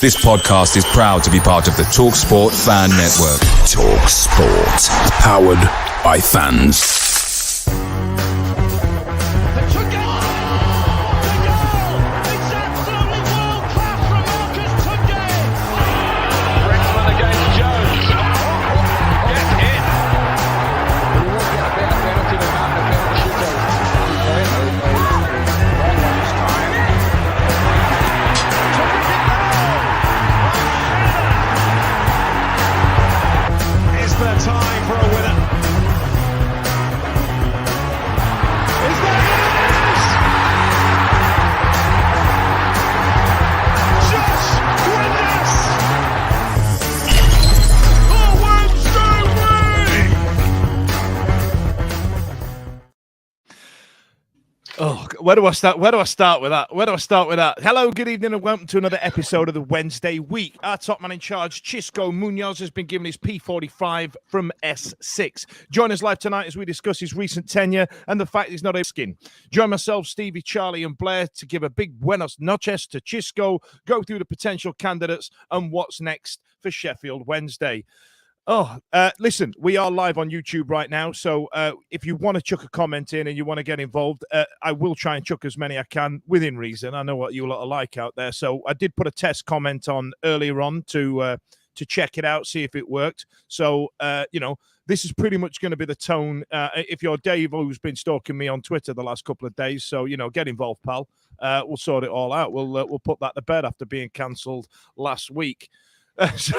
This podcast is proud to be part of the TalkSport Fan Network. TalkSport. Powered by fans. Where do I start with that? Hello, good evening, and welcome to another episode of the Wednesday week. Our top man in charge, Xisco Munoz, has been given his P45 from S6. Join us live tonight as we discuss his recent tenure and the fact he's not a skin. Join myself, Stevie, Charlie, and Blair to give a big buenos noches to Xisco, go through the potential candidates and what's next for Sheffield Wednesday. Listen, we are live on YouTube right now, so if you want to chuck a comment in and you want to get involved, I will try and chuck as many I can within reason. I know what you lot are like out there, so I did put a test comment on earlier on to check it out, see if it worked. So, this is pretty much going to be the tone. If you're Dave, who's been stalking me on Twitter the last couple of days, so, get involved, pal. We'll sort it all out. We'll put that to bed after being cancelled last week. Racist,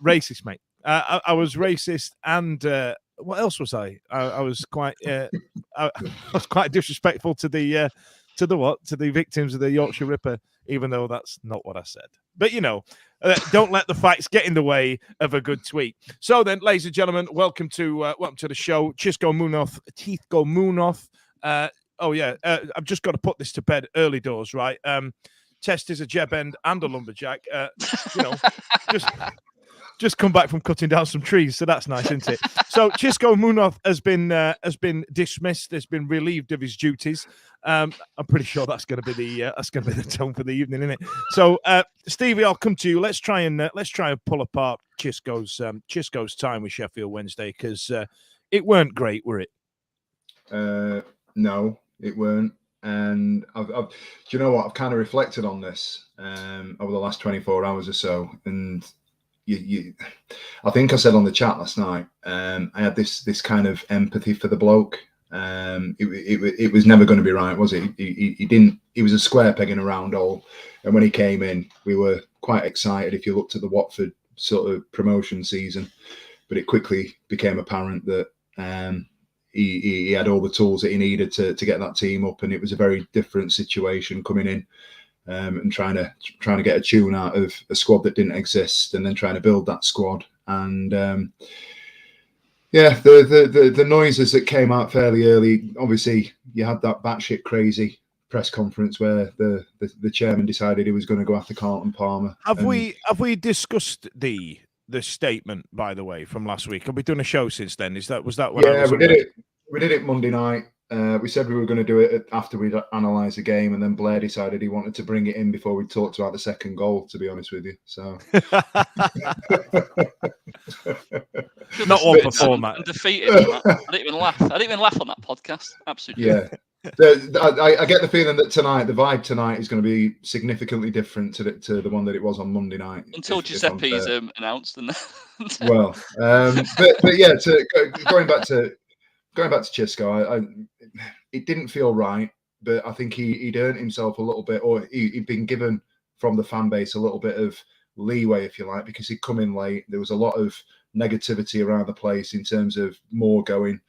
racist, mate. I was racist, and what else was I? I was quite, I was quite disrespectful to the victims of the Yorkshire Ripper, even though that's not what I said. But don't let the facts get in the way of a good tweet. So then, ladies and gentlemen, welcome to the show. Xisco Munoz, Xisco Munoz. I've just got to put this to bed early doors, right? Test is a jeb end and a lumberjack. Just come back from cutting down some trees, so that's nice, isn't it? So Xisco Munoz has been dismissed, has been relieved of his duties. I'm pretty sure that's going to be the tone for the evening, isn't it? So Stevie, I'll come to you. Let's try and pull apart Xisco's time with Sheffield Wednesday, because it weren't great, were it? No, it weren't. And do you know what? I've kind of reflected on this over the last 24 hours or so, and I think I said on the chat last night, I had this kind of empathy for the bloke. It was never going to be right, was it? He was a square peg in a round hole, and when he came in, we were quite excited. If you looked at the Watford sort of promotion season, but it quickly became apparent that he had all the tools that he needed to get that team up, and it was a very different situation coming in and trying to get a tune out of a squad that didn't exist, and then trying to build that squad. And the noises that came out fairly early. Obviously, you had that batshit crazy press conference where the chairman decided he was going to go after Carlton Palmer. Have we discussed the statement, by the way, from last week? Have we done a show since then? Was that what? Yeah, we did it. We did it Monday night. We said we were going to do it after we'd analysed the game, and then Blair decided he wanted to bring it in before we talked about the second goal, to be honest with you. So not one for format. I'm defeated. I didn't even laugh. I didn't even laugh on that podcast. Absolutely. Yeah. I get the feeling that tonight, the vibe tonight is going to be significantly different to the one that it was on Monday night. Until Giuseppe's announced. And well, but yeah, going back to Xisco, it didn't feel right, but I think he'd earned himself a little bit, or he'd been given from the fan base a little bit of leeway, if you like, because he'd come in late. There was a lot of negativity around the place in terms of more going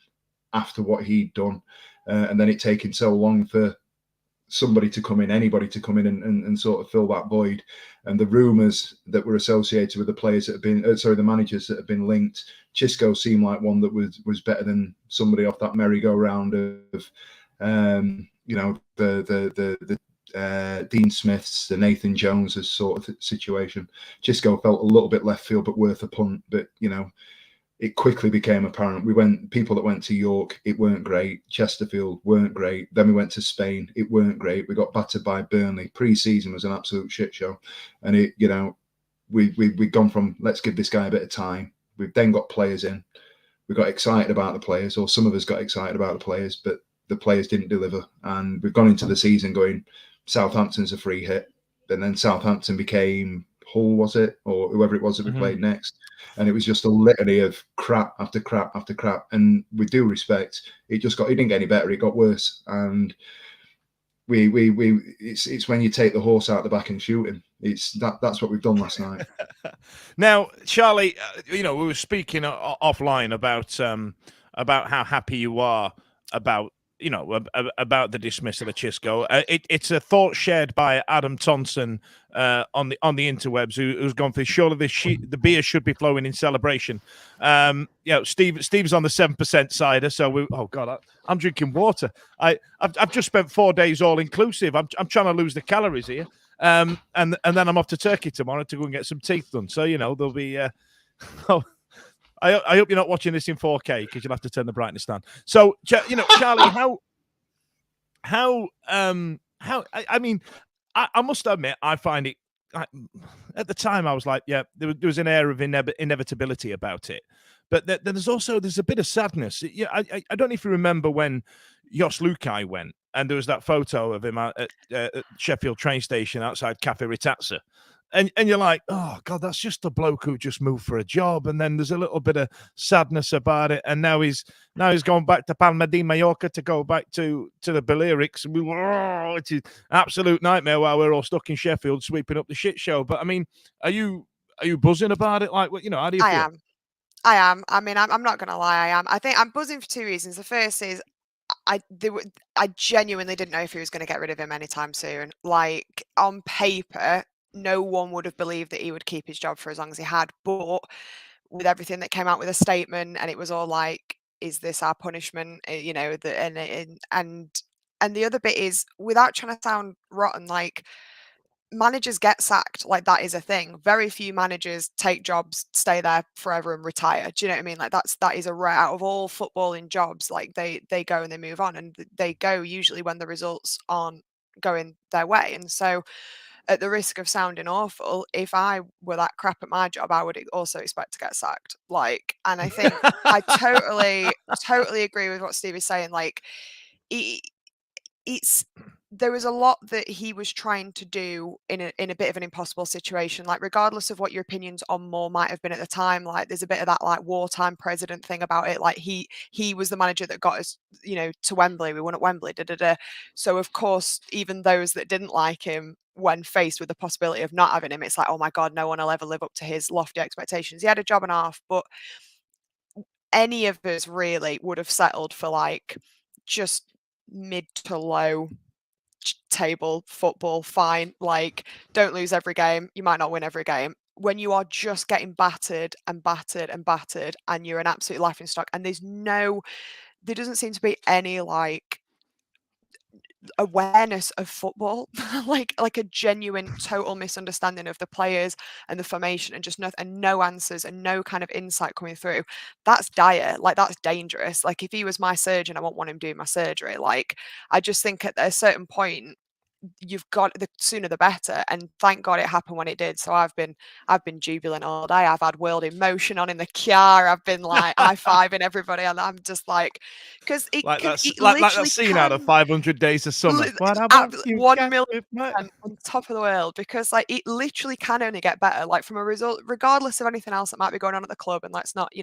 after what he'd done. And then it taking so long for somebody to come in, anybody to come in and sort of fill that void. And the rumours that were associated with the players that have been, the managers that have been linked, Xisco seemed like one that was better than somebody off that merry-go-round of, the Dean Smiths, the Nathan Joneses sort of situation. Xisco felt a little bit left field, but worth a punt. But, it quickly became apparent. People that went to York, it weren't great. Chesterfield weren't great. Then we went to Spain, it weren't great. We got battered by Burnley. Pre-season was an absolute shit show, and we'd gone from let's give this guy a bit of time. We've then got players in. We got excited about the players, or some of us got excited about the players, but the players didn't deliver. And we've gone into the season going, Southampton's a free hit, and then Southampton became Hull, was it, or whoever it was that we played next. And it was just a litany of crap after crap after crap. And with due respect, it didn't get any better. It got worse. And it's when you take the horse out the back and shoot him. That's what we've done last night. Now, Charlie, we were speaking offline about how happy you are about the dismissal of Xisco. It's a thought shared by Adam Thompson on the interwebs, who's gone for surely the beer should be flowing in celebration. Steve's on the 7% cider, so I'm drinking water. I've just spent 4 days all inclusive. I'm trying to lose the calories here, and then I'm off to Turkey tomorrow to go and get some teeth done. So there'll be. I hope you're not watching this in 4K because you'll have to turn the brightness down. So, Charlie, I must admit, I find it. At the time, I was like, yeah, there was an air of inevitability about it, but there's a bit of sadness. Yeah, I don't know if you remember when Jos Lukai went, and there was that photo of him at Sheffield train station outside Cafe Ritazza. And you're like, oh God, that's just a bloke who just moved for a job, and then there's a little bit of sadness about it. And now he's going back to Palma de Mallorca to go back to the Balearics. It's an absolute nightmare while we're all stuck in Sheffield sweeping up the shit show. But I mean, are you buzzing about it? Like, how do you feel? I am. I mean, I'm not gonna lie, I am. I think I'm buzzing for 2 reasons. The first is I genuinely didn't know if he was going to get rid of him anytime soon. Like, on paper, no one would have believed that he would keep his job for as long as he had. But with everything that came out with a statement, and it was all like, "Is this our punishment?" And the other bit is, without trying to sound rotten, like, managers get sacked. Like, that is a thing. Very few managers take jobs, stay there forever, and retire. Do you know what I mean? Like, that is a rare. Out of all footballing jobs, like, they go and they move on, and they go usually when the results aren't going their way. And so, at the risk of sounding awful, if I were that crap at my job, I would also expect to get sacked. Like, and I think I totally agree with what Steve is saying. Like, there was a lot that he was trying to do in a bit of an impossible situation. Like, regardless of what your opinions on Moore might have been at the time, like, there's a bit of that like wartime president thing about it. Like, he was the manager that got us, to Wembley. We won at Wembley. So of course, even those that didn't like him, when faced with the possibility of not having him, it's like, oh my God, no one will ever live up to his lofty expectations. He had a job and a half, but any of us really would have settled for like just mid to low table football. Fine, like, don't lose every game. You might not win every game. When you are just getting battered and battered and battered, and you're an absolute laughingstock, and there doesn't seem to be any like awareness of football, like a genuine total misunderstanding of the players and the formation, and just no answers and no kind of insight coming through. That's dire. Like, that's dangerous. Like, if he was my surgeon, I won't want him doing my surgery. Like, I just think at a certain point, you've got, the sooner the better. And thank God it happened when it did. So I've been jubilant all day. I've had World in Motion on in the car. I've been like high-fiving everybody, and I'm just like, because it like can, that scene out of 500 Days of Summer. What about 1 million on top of the world, because like, it literally can only get better. Like, from a result, regardless of anything else that might be going on at the club, and let's not,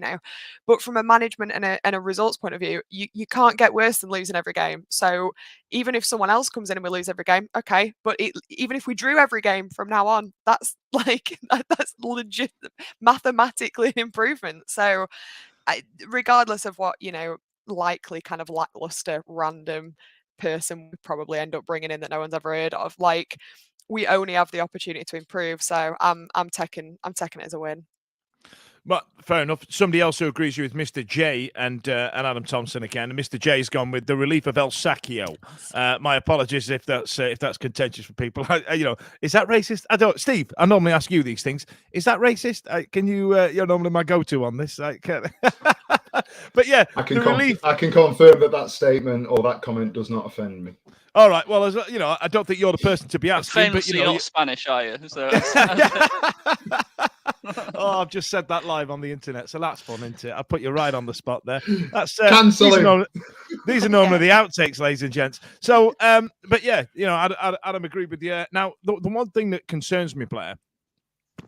but from a management and a results point of view, you can't get worse than losing every game. So even if someone else comes in and we lose every game, okay, but even if we drew every game from now on, that's like that's legit mathematically an improvement. So regardless of what likely kind of lackluster random person we probably end up bringing in that no one's ever heard of, like, we only have the opportunity to improve. So I'm taking it as a win. But fair enough. Somebody else who agrees with Mr. J and Adam Thompson again. And Mr. J's gone with the relief of El Sacchio. My apologies if that's contentious for people. Is that racist? I don't. Steve, I normally ask you these things. Is that racist? Can you? You're normally my go-to on this. But yeah, I can confirm that statement or that comment does not offend me. All right. Well, I don't think you're the person to be asking. But you're not Spanish, are you? So oh, I've just said that live on the internet, so that's fun, isn't it? I put you right on the spot there. That's these are normally the outtakes, ladies and gents. So, but yeah, Adam agreed with you. Now, the one thing that concerns me, Blair,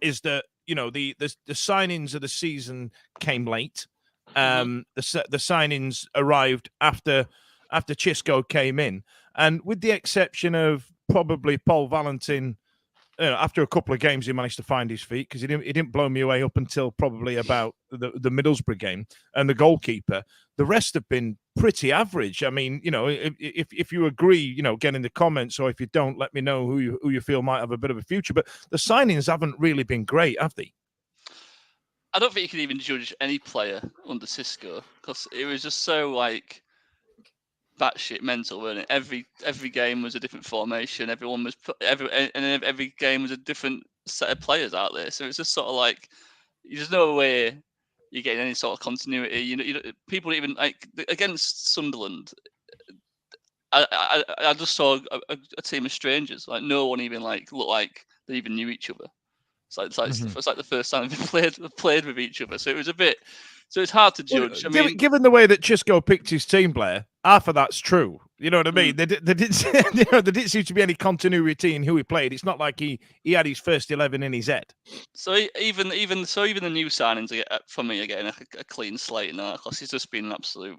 is that the signings of the season came late. The signings arrived after Xisco came in, and with the exception of probably Paul Valentin. After a couple of games, he managed to find his feet because he didn't blow me away up until probably about the Middlesbrough game, and the goalkeeper. The rest have been pretty average. I mean, if you agree, get in the comments, or if you don't, let me know who you feel might have a bit of a future. But the signings haven't really been great, have they? I don't think you can even judge any player under Xisco because it was just so batshit mental, wasn't it? Every game was a different formation. Every game was a different set of players out there. So it's just sort of there's no way you're getting any sort of continuity. People even against Sunderland. I just saw a team of strangers. No one even looked like they even knew each other. It's like the first time they played with each other. So it was a bit. So it's hard to judge. Given the way that Xisco picked his team, Blair, half of that's true. You know what I mean? There didn't seem to be any continuity in who he played. It's not like he had his first 11 in his head. So even the new signings for me are getting a clean slate now because he's just been an absolute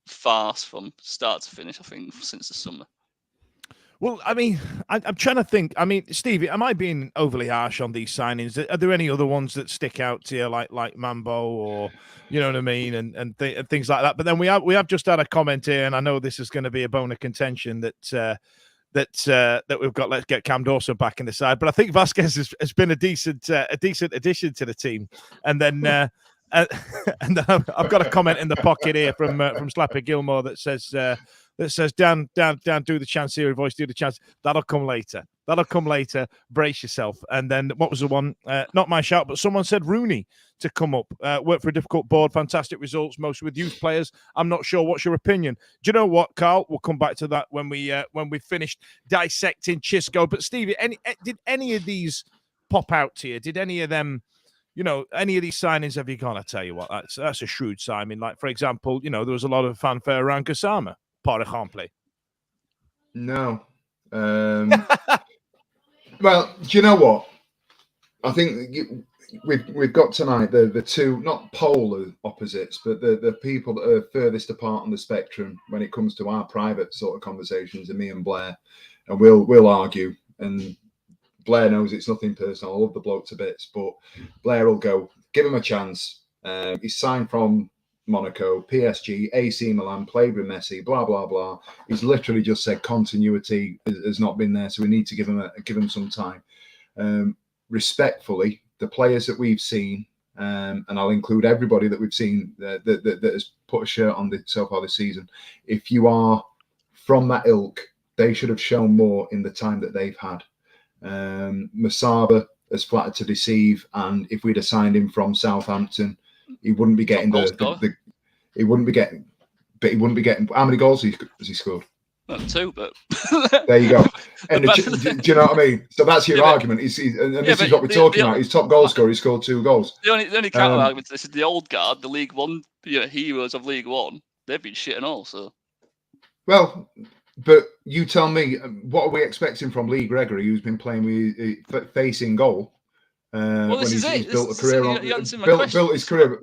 farce from start to finish. I think since the summer. Well, I mean, I'm trying to think. I mean, Stevie, am I being overly harsh on these signings? Are there any other ones that stick out to you, like Mambo, or you know what I mean, and things like that? But then we have just had a comment here, and I know this is going to be a bone of contention that we've got. Let's get Cam Dawson back in the side, but I think Vasquez has been a decent addition to the team, and then. And then I've got a comment in the pocket here from Slappy Gilmore that says Dan, do the Chansiri voice, do the chance. That'll come later. Brace yourself. And then what was the one? Not my shout, but someone said Rooney to come up. Work for a difficult board. Fantastic results, mostly with youth players. I'm not sure. What's your opinion? Do you know what, Carl? We'll come back to that when we finished dissecting Xisco. But Stevie, did any of these pop out to you? Did any of them? Any of these signings have you gone? I tell you what, that's a shrewd signing. Like, for example, there was a lot of fanfare around Gassama, par exemple. No. Well, do you know what? I think we've got tonight the two, not polar opposites, but the people that are furthest apart on the spectrum when it comes to our private sort of conversations, and me and Blair, and we'll argue. And Blair knows it's nothing personal. I love the bloke to bits, but Blair will go, give him a chance. He's signed from Monaco, PSG, AC Milan, played with Messi, blah, blah, blah. He's literally just said continuity has not been there, so we need to give him some time. Respectfully, the players that we've seen, and I'll include everybody that we've seen that has put a shirt on so far this season, if you are from that ilk, they should have shown more in the time that they've had. Masaba has flattered to deceive, and if we'd assigned him from Southampton, he wouldn't be getting he wouldn't be getting how many goals has he scored? Not 2, but there you go. And do you know what I mean? So that's your argument. This is what we're talking about. He's top goal scorer. He scored 2 goals. The only counter argument to this is the old guard, the League One heroes of League One. They've been shit and all. So well. But you tell me, what are we expecting from Lee Gregory, who's been playing with facing goal? He's built a career on, built his career.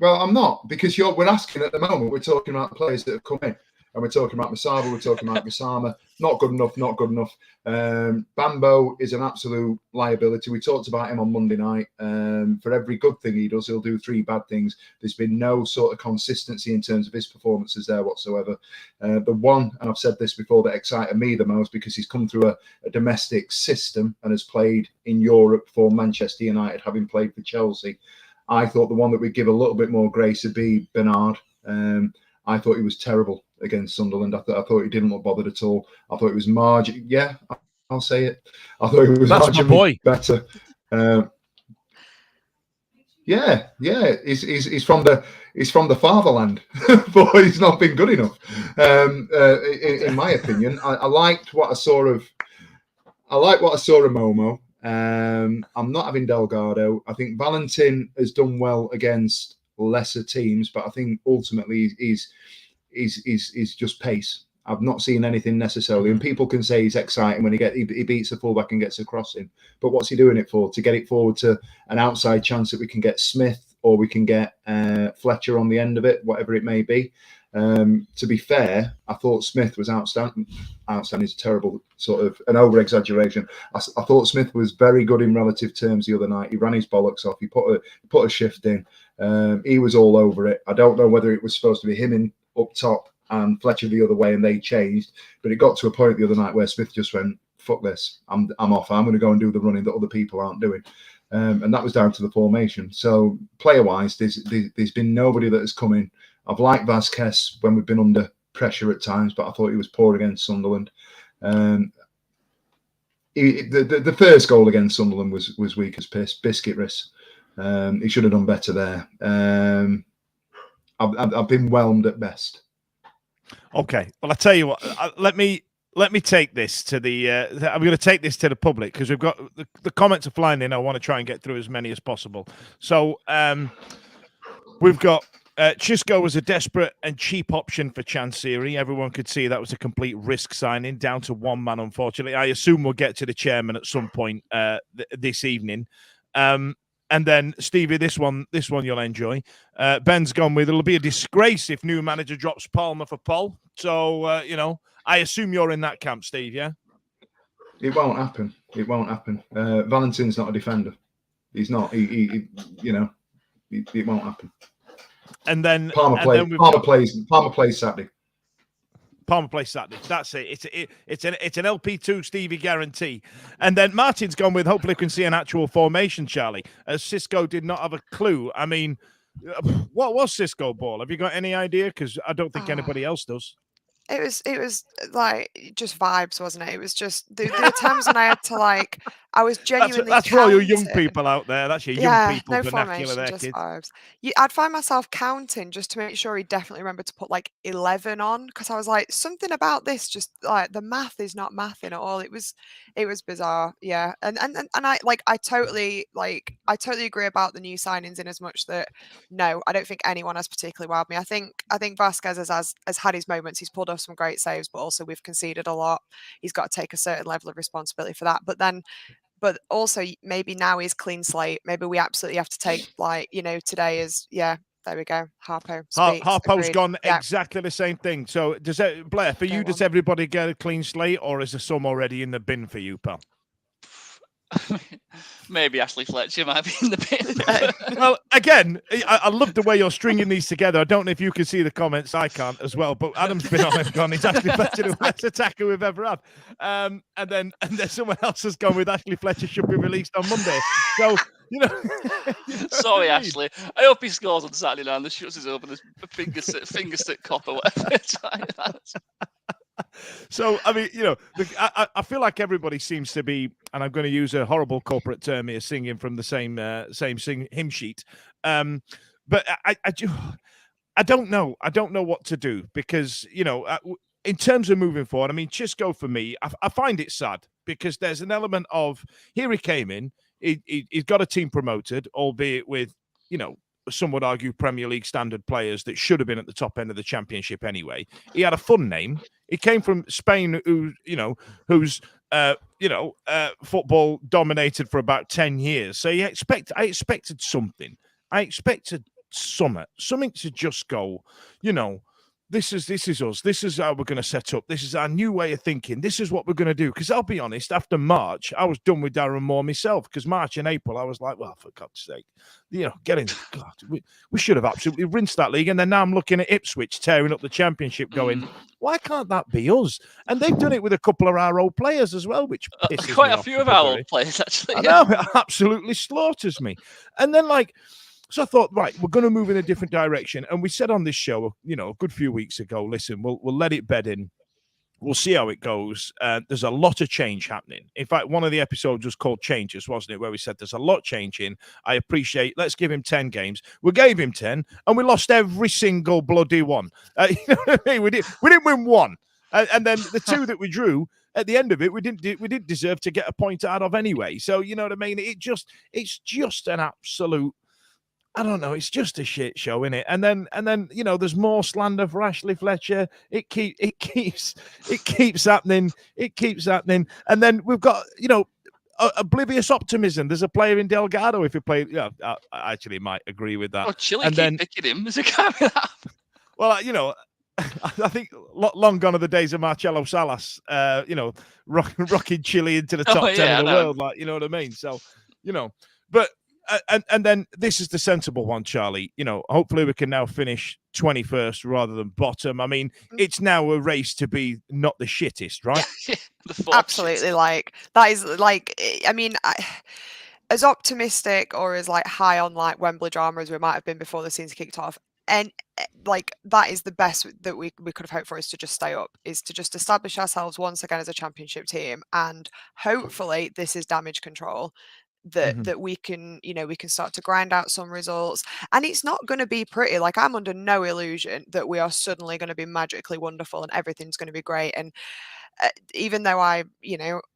Well, I'm not, because we're asking at the moment. We're talking about players that have come in, and we're talking about Masaba, we're talking about Gassama. Not good enough. Bambo is an absolute liability. We talked about him on Monday night. For every good thing he does, he'll do 3 bad things. There's been no sort of consistency in terms of his performances there whatsoever. The one, and I've said this before, that excited me the most, because he's come through a domestic system and has played in Europe for Manchester United, having played for Chelsea. I thought the one that would give a little bit more grace would be Bernard. I thought he was terrible against Sunderland. I thought he didn't look bothered at all. I thought it was margin. Yeah, I'll say it. I thought it was marginally better. Yeah. He's from the fatherland, but he's not been good enough. In my opinion, I liked what I saw of. I like what I saw of Momo. I'm not having Delgado. I think Valentin has done well against lesser teams, but I think ultimately he's just pace. I've not seen anything necessarily, and people can say he's exciting when he beats the fullback and gets a crossing. But what's he doing it for? To get it forward to an outside chance that we can get Smith or we can get Fletcher on the end of it, whatever it may be. To be fair, I thought Smith was outstanding. Outstanding is a terrible sort of an over-exaggeration. I thought Smith was very good in relative terms the other night. He ran his bollocks off. He put a shift in. He was all over it. I don't know whether it was supposed to be him in up top and Fletcher the other way, and they changed. But it got to a point the other night where Smith just went, "Fuck this! I'm off. I'm going to go and do the running that other people aren't doing." And that was down to the formation. So player-wise, there's been nobody that has come in. I've liked Vasquez when we've been under pressure at times, but I thought he was poor against Sunderland. The first goal against Sunderland was weak as piss, biscuit wrist. He should have done better there. I've been whelmed at best. Okay, well, I tell you what. Let me take this to the. I'm going to take this to the public because we've got the comments are flying in. I want to try and get through as many as possible. So we've got. Xisco was a desperate and cheap option for Chansiri. Everyone could see that was a complete risk signing, down to one man, unfortunately. I assume we'll get to the chairman at some point this evening. And then, Stevie, this one you'll enjoy. Ben's gone with, it'll be a disgrace if new manager drops Palmer for Paul. So, I assume you're in that camp, Steve, yeah? It won't happen. It won't happen. Valentin's not a defender. He's not. It won't happen. And then Palmer plays Saturday. Palmer plays Saturday. That's it. It's an LP2 Stevie guarantee. And then Martin's gone with, hopefully we can see an actual formation, Charlie, as Xisco did not have a clue. I mean, what was Xisco ball? Have you got any idea? Because I don't think anybody else does. It was like just vibes, wasn't it? It was just there were times when I had to I was genuinely. That's for all your young people out there. That's your young people vernacular there, just kids. Vibes. I'd find myself counting just to make sure he definitely remembered to put 11 on, because I was like, something about this, just the math is not mathing at all. It was bizarre, yeah. And I totally agree about the new signings in as much that no, I don't think anyone has particularly wowed me. I think Vasquez has had his moments. He's pulled off some great saves, but also we've conceded a lot. He's got to take a certain level of responsibility for that. But also maybe now he's clean slate. Maybe we absolutely have to take today is there we go. Harpo's gone exactly the same thing. So does Blair, for you, does everybody get a clean slate, or is there some already in the bin for you, pal? Maybe Ashley Fletcher might be in the bin. Well, again, I love the way you're stringing these together. I don't know if you can see the comments. I can't as well. But Adam's been on and gone. He's Ashley Fletcher, the best attacker we've ever had. And then someone else has gone with Ashley Fletcher should be released on Monday. So Sorry, Ashley. I hope he scores on Saturday night and the shuts is open. There's a finger stick cop or whatever. So, I mean, I feel like everybody seems to be, and I'm going to use a horrible corporate term here, singing from the same hymn sheet. But I don't know. I don't know what to do because, in terms of moving forward, I mean, Xisco for me, I find it sad because there's an element of here he came in, he's got a team promoted, albeit with, some would argue Premier League standard players that should have been at the top end of the Championship anyway. He had a fun name. He came from Spain, who's football dominated for about 10 years. So I expected something. I expected something to just go, this is us. This is how we're going to set up. This is our new way of thinking. This is what we're going to do. Because I'll be honest, after March, I was done with Darren Moore myself. Because March and April, I was like, well, for God's sake, get in. God, we should have absolutely rinsed that league. And then now I'm looking at Ipswich tearing up the Championship going, why can't that be us? And they've done it with a couple of our old players as well, which pisses quite me a off few of our old players, actually. I know, it absolutely slaughters me. And then, So I thought, right, we're going to move in a different direction. And we said on this show, a good few weeks ago, listen, we'll let it bed in. We'll see how it goes. There's a lot of change happening. In fact, one of the episodes was called Changes, wasn't it? Where we said there's a lot changing. I appreciate, let's give him 10 games. We gave him 10 and we lost every single bloody one. You know what I mean? We didn't win one. And then the two that we drew, at the end of it, we didn't deserve to get a point out of anyway. So, you know what I mean? It's just an absolute, I don't know. It's just a shit show, isn't it? And then there's more slander for Ashley Fletcher. It keeps happening. It keeps happening. And then we've got oblivious optimism. There's a player in Delgado. If he played, I actually might agree with that. Oh, Chile and keep picking him as a guy. Well, I think long gone are the days of Marcelo Salas. Rocking Chile into the top 10 of the world. Like, you know what I mean? So, but. And then this is the sensible one, Charlie. Hopefully we can now finish 21st rather than bottom. I mean, it's now a race to be not the shittest, right? Yeah. Absolutely. Like that is like, I mean, as optimistic or as like high on like Wembley drama as we might have been before the scenes kicked off. And like that is the best that we could have hoped for, is to just stay up, is to just establish ourselves once again as a championship team. And hopefully this is damage control. That we can start to grind out some results, and it's not going to be pretty. Like, I'm under no illusion that we are suddenly going to be magically wonderful and everything's going to be great. And even though I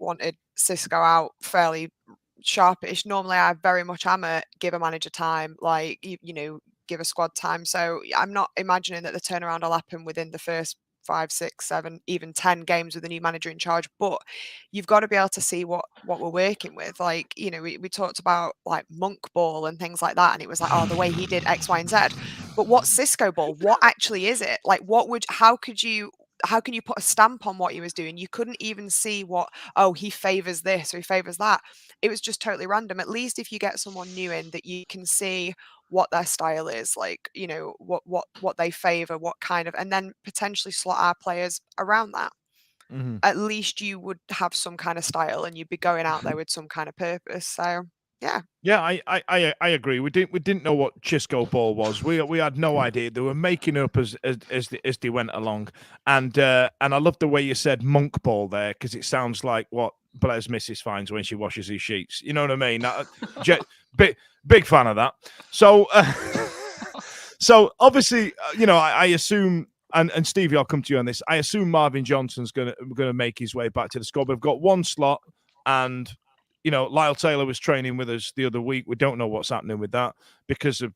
wanted Xisco out fairly sharpish, normally I very much am a give a manager time, like give a squad time. So I'm not imagining that the turnaround will happen within the first 5, 6, 7, even 10 games with a new manager in charge, but you've got to be able to see what we're working with. Like, we talked about like monk ball and things like that, and it was like, oh, the way he did X, Y, and Z. But what's Xisco ball? What actually is it? Like, how can you put a stamp on what he was doing? You couldn't even see he favors this or he favors that. It was just totally random. At least if you get someone new in, that you can see what their style is, like, what they favor, what kind of, and then potentially slot our players around that. At least you would have some kind of style and you'd be going out there with some kind of purpose. So yeah, I agree. We didn't know what Xisco ball was. We had no idea. They were making up as they went along, and I love the way you said monk ball there, because it sounds like what Blair's missus finds when she washes his sheets. You know what I mean? Big fan of that. So so obviously, I assume. And Stevie, I'll come to you on this. I assume Marvin Johnson's gonna make his way back to the squad. We've got one slot, and Lyle Taylor was training with us the other week. We don't know what's happening with that because of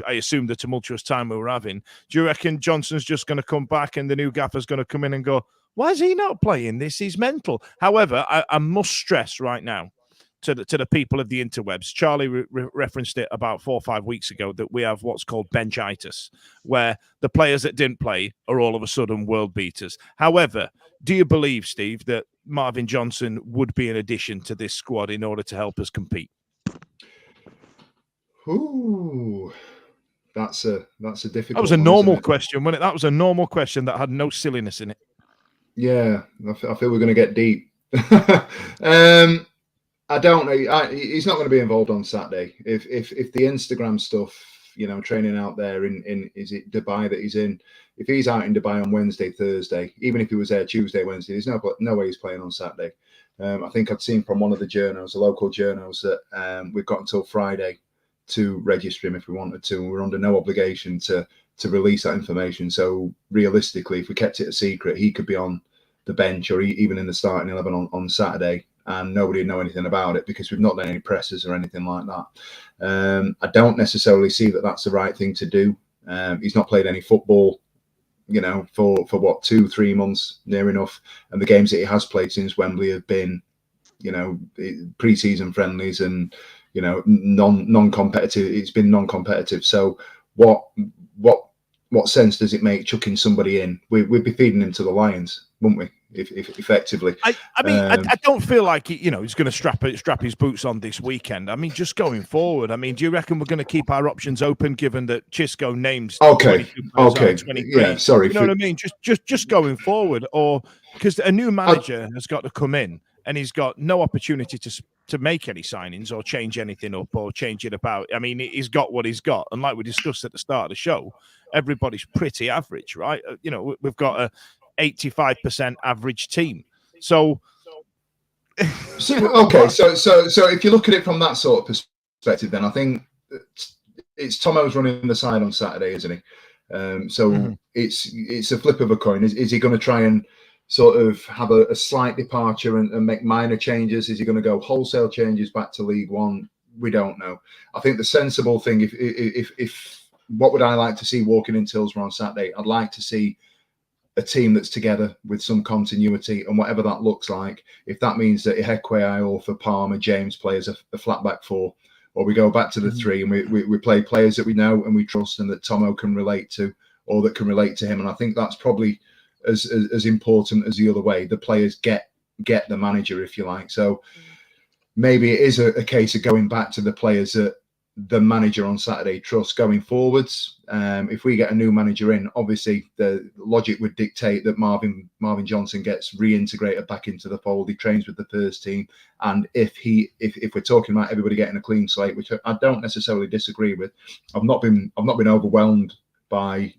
I assume the tumultuous time we were having. Do you reckon Johnson's just going to come back and the new gaffer's going to come in and go, why is he not playing this? He's mental. However, I must stress right now to the people of the interwebs, Charlie referenced it about 4 or 5 weeks ago, that we have what's called benchitis, where the players that didn't play are all of a sudden world beaters. However, do you believe, Steve, that Marvin Johnson would be an addition to this squad in order to help us compete? Ooh, that's a difficult. That was a normal question, wasn't it? That was a normal question that had no silliness in it. Yeah, I feel we're going to get deep. I don't know. He's not going to be involved on Saturday. If the Instagram stuff, training out there in is it Dubai that he's in? If he's out in Dubai on Wednesday, Thursday, even if he was there Tuesday, Wednesday, there's no way he's playing on Saturday. I think I'd seen from one of the journos, the local journos, that we've got until Friday to register him if we wanted to. We're under no obligation to release that information. So realistically, if we kept it a secret, he could be on the bench or even in the starting 11 on Saturday, and nobody would know anything about it because we've not done any presses or anything like that. I don't necessarily see that that's the right thing to do. He's not played any football, for what, 2-3 months, near enough. And the games that he has played since Wembley have been, pre-season friendlies and, non-competitive. It's been non-competitive. So what sense does it make chucking somebody in? We'd be feeding him to the lions, wouldn't we? If effectively, I don't feel like he's going to strap his boots on this weekend. I mean, just going forward. I mean, do you reckon we're going to keep our options open, given that Xisco names? Okay, yeah, sorry. You know what I mean? Just going forward, or because a new manager has got to come in and he's got no opportunity to to make any signings or change anything up or change it about. I mean, he's got what he's got, and like we discussed at the start of the show, everybody's pretty average, right? You know, we've got a 85% average team, so. Okay, so if you look at it from that sort of perspective, then I think it's Tomo's running the side on Saturday, isn't he? It's a flip of a coin. Is he going to try and sort of have a slight departure and make minor changes? Is he going to go wholesale changes back to League One? We don't know. I think the sensible thing, if what would I like to see walking into Hillsborough on Saturday? I'd like to see a team that's together with some continuity, and whatever that looks like. If that means that Ihekwe, or Palmer, James plays a flat back four, or we go back to the three and we play players that we know and we trust and that Tomo can relate to, or that can relate to him. And I think that's probably as important as the other way. The players get the manager, if you like. So maybe it is a case of going back to the players that the manager on Saturday trusts going forwards. If we get a new manager in, obviously the logic would dictate that Marvin Johnson gets reintegrated back into the fold. He trains with the first team, and if we're talking about everybody getting a clean slate, which I don't necessarily disagree with, I've not been overwhelmed by,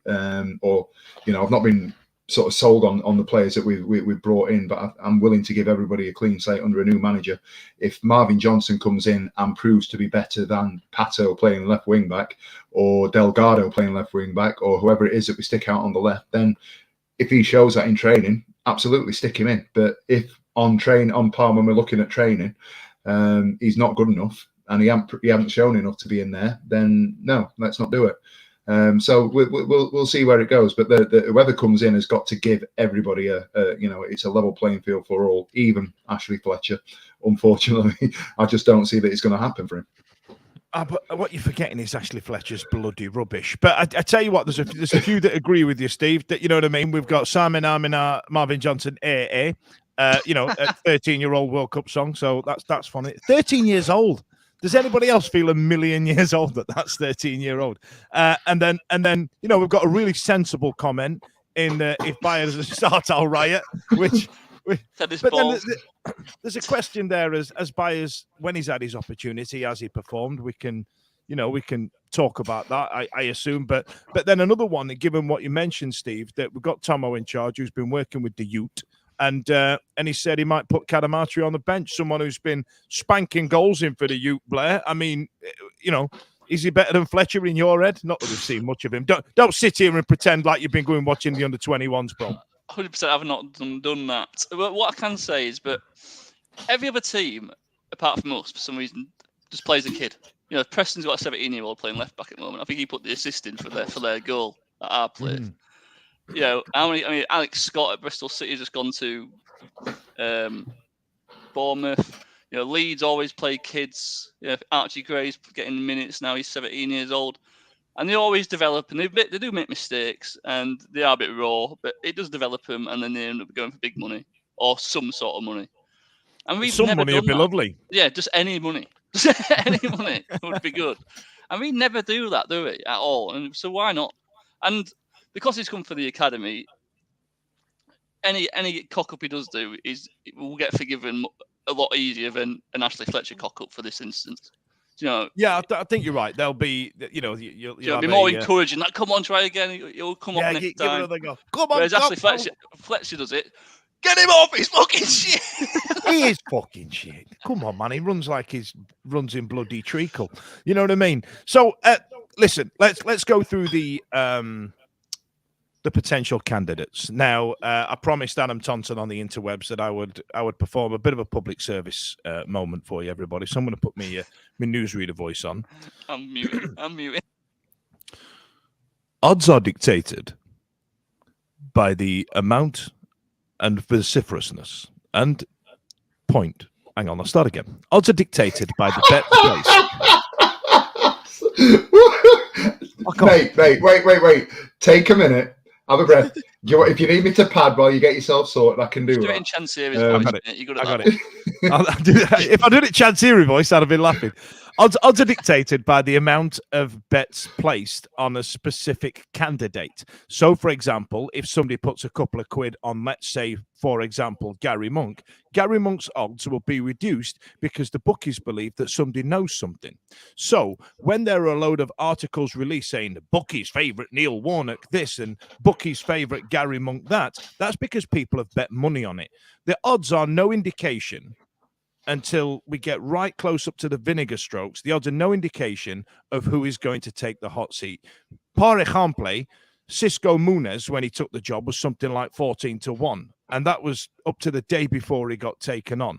or I've not been sort of sold on the players that we've brought in, but I'm willing to give everybody a clean slate under a new manager. If Marvin Johnson comes in and proves to be better than Pato playing left wing back, or Delgado playing left wing back, or whoever it is that we stick out on the left, then if he shows that in training, absolutely stick him in. But if on par when we're looking at training, he's not good enough and he hasn't shown enough to be in there, then no, let's not do it. So we'll see where it goes, but whoever comes in has got to give everybody it's a level playing field for all, even Ashley Fletcher. Unfortunately, I just don't see that it's going to happen for him. But what you're forgetting is Ashley Fletcher's bloody rubbish. But I tell you what, there's a few that agree with you, Steve. That, you know what I mean. We've got Simon Amina, Marvin Johnson, a 13-year-old World Cup song. So that's funny. 13 years old. Does anybody else feel a million years old that's 13-year-old? And then we've got a really sensible comment in if Bayers start our riot, which but then there's a question there as Bayers, when he's had his opportunity, has he performed? We can talk about that, I assume. But then another one, given what you mentioned, Steve, that we've got Tomo in charge, who's been working with the youth. And he said he might put Cadamartri on the bench, someone who's been spanking goals in for the youth, Blair. I mean, is he better than Fletcher in your head? Not that we've seen much of him. Don't sit here and pretend like you've been going watching the under-21s, bro. 100% I've not done that. But what I can say is, but every other team, apart from us, for some reason, just plays a kid. Preston's got a 17-year-old playing left back at the moment. I think he put the assist in for their goal at our place. Alex Scott at Bristol City has just gone to Bournemouth. Leeds always play kids. Archie Gray's getting minutes now. He's 17 years old, and they always develop. And they do make mistakes, and they are a bit raw, but it does develop them, and then they end up going for big money or some sort of money. And we've some money would be lovely. Yeah, just any money. Just any money would be good. And we never do that, do we, at all? And so why not? And because he's come for the academy, any cock up he does do will get forgiven a lot easier than an Ashley Fletcher cock up for this instance. Yeah, I think you're right. There'll be, you'll be more encouraging. Like, come on, try again. He'll come up next time. Come on, whereas Ashley Fletcher does it. Get him off! He's fucking shit. He is fucking shit. Come on, man. He runs like he runs in bloody treacle. You know what I mean? So, listen. Let's go through the potential candidates. Now, I promised Adam Thompson on the interwebs that I would perform a bit of a public service moment for you, everybody. So I'm going to put my newsreader voice on. I'm muting. Odds are dictated by the amount and vociferousness and point. Hang on, I'll start again. Odds are dictated by the bet place. Wait. Take a minute. Have a breath. If you need me to pad while you get yourself sorted, I can do that. Do it in Chansiri voice. I got it. If I did it Chansiri voice, I'd have been laughing. Odds are dictated by the amount of bets placed on a specific candidate. So, for example, if somebody puts a couple of quid on, let's say, for example, Gary Monk's odds will be reduced because the bookies believe that somebody knows something. So, when there are a load of articles released saying the bookies' favourite Neil Warnock this and bookies' favourite Gary Monk that's because people have bet money on it. The odds are no indication until we get right close up to the vinegar strokes. The odds are no indication of who is going to take the hot seat. Par exemple, Xisco Munoz, when he took the job, was something like 14-1. And that was up to the day before he got taken on.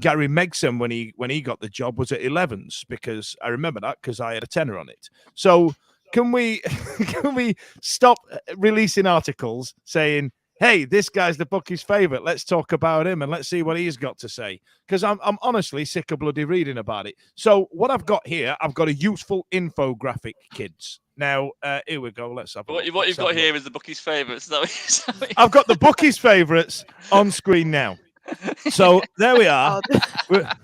Gary Megson, when he got the job, was at 11s, because I remember that because I had a tenner on it. So can we stop releasing articles saying, hey, this guy's the bookie's favourite. Let's talk about him and let's see what he's got to say. Because I'm honestly sick of bloody reading about it. So what I've got here, I've got a useful infographic, kids. Now, here we go. Let's have a look. What you've got here is the bookie's favourites. I've got the bookie's favourites on screen now. So there we are. It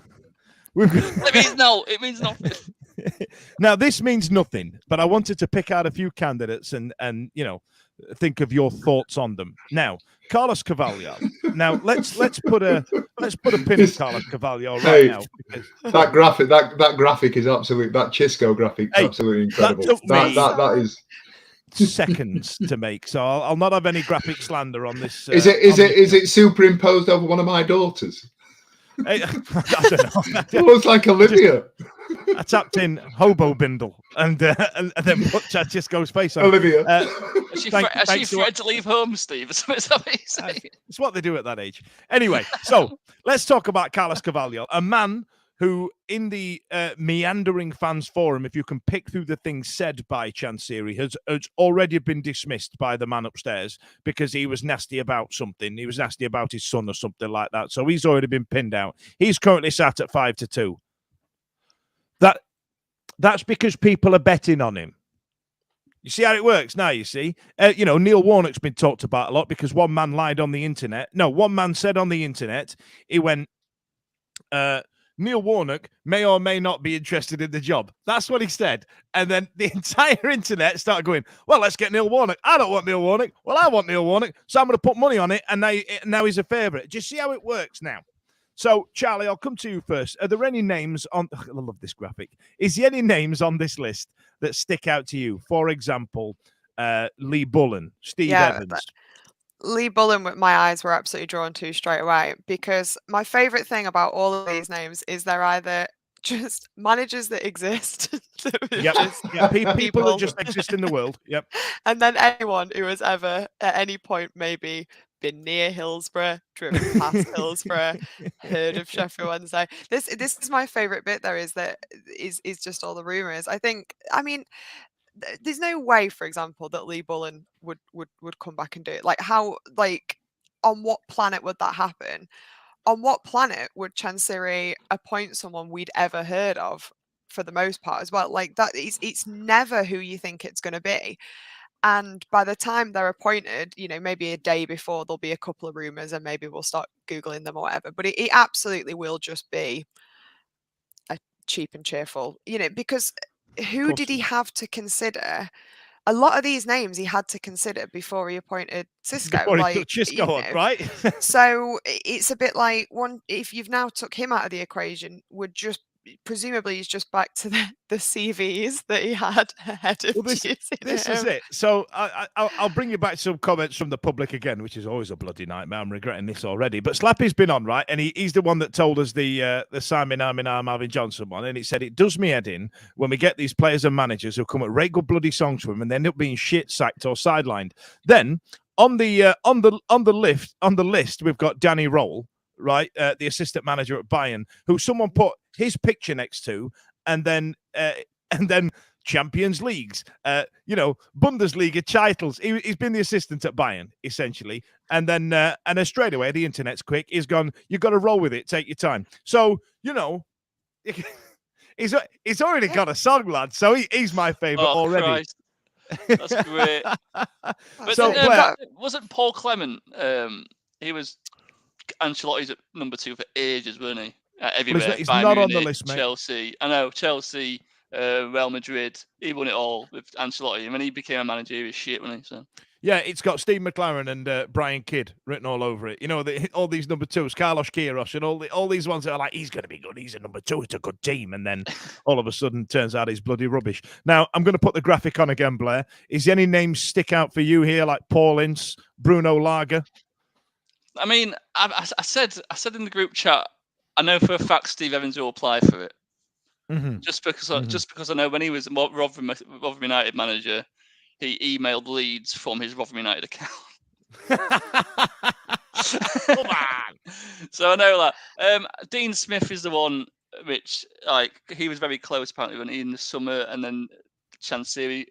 means no. It means nothing. Now, this means nothing, but I wanted to pick out a few candidates and you know, think of your thoughts on them. Now, Carlos Carvalho. Now, let's put a pin in Carlos Carvalho right now. That graphic is absolute. That Xisco graphic is absolutely incredible. That is seconds to make. So I'll not have any graphic slander on this. Is it superimposed over one of my daughters? I don't know. It looks like Olivia. I tapped in Hobo Bindle and then put Xisco's face on. Olivia. Is she afraid to leave home, Steve? Is that what you say? It's what they do at that age. Anyway, so let's talk about Carlos Carvalho, a man who, in the meandering fans forum, if you can pick through the things said by Chansiri, has already been dismissed by the man upstairs because he was nasty about something. He was nasty about his son or something like that. So he's already been pinned out. He's currently sat at 5-2. That's because people are betting on him. You see how it works now, you see? You know, Neil Warnock's been talked about a lot because one man lied on the internet. No, one man said on the internet, he went, Neil Warnock may or may not be interested in the job. That's what he said. And then the entire internet started going, well, let's get Neil Warnock. I don't want Neil Warnock. Well, I want Neil Warnock. So I'm going to put money on it. And now he's a favourite. Do you see how it works now? So, Charlie, I'll come to you first. Are there any names on... I love this graphic. Is there any names on this list that stick out to you? For example, Lee Bullen, Steve Evans. Lee Bullen, my eyes were absolutely drawn to straight away, because my favourite thing about all of these names is they're either just managers that exist. People that just exist in the world. Yep. And then anyone who has ever, at any point, maybe been near Hillsborough, driven past Hillsborough, heard of Sheffield Wednesday. This is my favourite bit. There is just all the rumours. I mean, there's no way, for example, that Lee Bullen would come back and do it. Like, how? Like, on what planet would that happen? On what planet would Chansiri appoint someone we'd ever heard of, for the most part, as well? Like, that it's never who you think it's going to be. And by the time they're appointed, you know, maybe a day before, there'll be a couple of rumours and maybe we'll start Googling them or whatever. But it absolutely will just be a cheap and cheerful, you know, because who did he have to consider? A lot of these names he had to consider before he appointed Xisco. Before he took Xisco on, right? So it's a bit like, if you've now took him out of the equation, presumably he's just back to the CVs that he had ahead of this is it. So I'll bring you back to some comments from the public again, which is always a bloody nightmare. I'm regretting this already. But Slappy's been on, right? And he's the one that told us the Simon Armin Marvin Johnson one. And he said, it does me head in when we get these players and managers who come at very good bloody songs for him and they end up being shit, sacked or sidelined. Then on the list, we've got Danny Roll, right, the assistant manager at Bayern, who someone put his picture next to, and then Champions Leagues, you know, Bundesliga titles. He's been the assistant at Bayern, essentially, and then straight away the internet's quick. He's gone, you've got to roll with it, take your time. So, you know, he's already got a song, lad. So he's my favourite already. Christ. That's great. But So, then, wasn't Paul Clement? He was Ancelotti's at number 2 for ages, wasn't he? everywhere. He's Bayern not on the Munich, list, mate. Chelsea. I know, Chelsea, Real Madrid. He won it all with Ancelotti. I mean, he became a manager. He was shit, wasn't he? So. Yeah, it's got Steve McLaren and Brian Kidd written all over it. You know, all these number twos, Carlos Queiroz, and all these ones that are like, he's going to be good. He's a number two. It's a good team. And then all of a sudden, turns out he's bloody rubbish. Now, I'm going to put the graphic on again, Blair. Is any names stick out for you here, like Paul Ince, Bruno Lager? I mean, I said in the group chat, I know for a fact Steve Evans will apply for it. Mm-hmm. Just because I know when he was Rotherham United manager, he emailed Leeds from his Rotherham United account. Come on. So I know that. Dean Smith is the one which, like, he was very close apparently when he in the summer, and then Chansiri.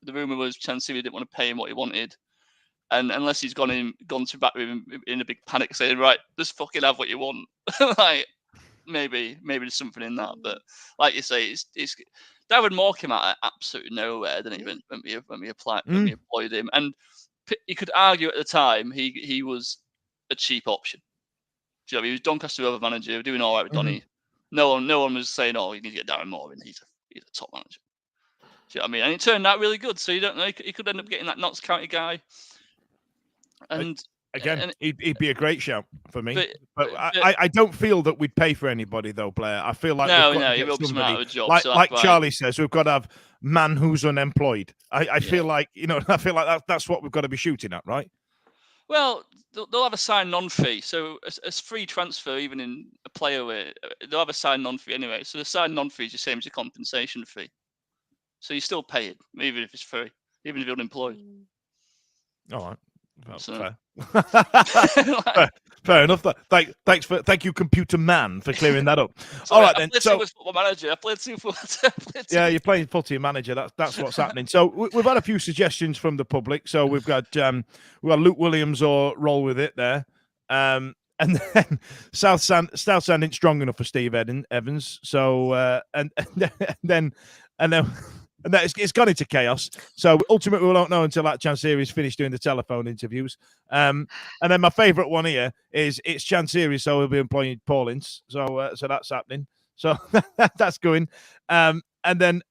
The rumor was Chansiri didn't want to pay him what he wanted, and unless he's gone to back with him in a big panic, saying, "Right, just fucking have what you want." Like, maybe there's something in that, but like you say, it's. Darren Moore came out of absolutely nowhere, didn't he? When we employed him, and you could argue at the time he was a cheap option. Do you know, he was Doncaster Rovers manager, doing all right with Donny. No one was saying, "Oh, you need to get Darren Moore in. He's a top manager." Do you know what I mean? And it turned out really good. So you don't know, he could end up getting that Notts County guy. And again, he'd be a great shout for me. But but I don't feel that we'd pay for anybody though, Blair. I feel like he will be smart out of a job. Like Charlie says, we've got to have man who's unemployed. I feel like that's what we've got to be shooting at, right? Well, they'll have a signed non-fee, so as free transfer, even in a player way, they'll have a signed non-fee anyway. So the signed non-fee is the same as a compensation fee. So you still pay it, even if it's free, even if you're unemployed. All right. Well, So- fair enough. Thank you, computer man, for clearing that up. So All right I then. played So Football Manager. I played Super. yeah, you're playing footy manager. That's what's happening. So we've had a few suggestions from the public. So we've got Luke Williams or roll with it there, and then Southside ain't strong enough for Steve Evans. So and then it's gone into chaos. So ultimately, we won't know until that Chansiri's finished doing the telephone interviews. And then my favourite one here is it's Chansiri, so we'll be employing Paul Ince. So that's happening. So that's going. And then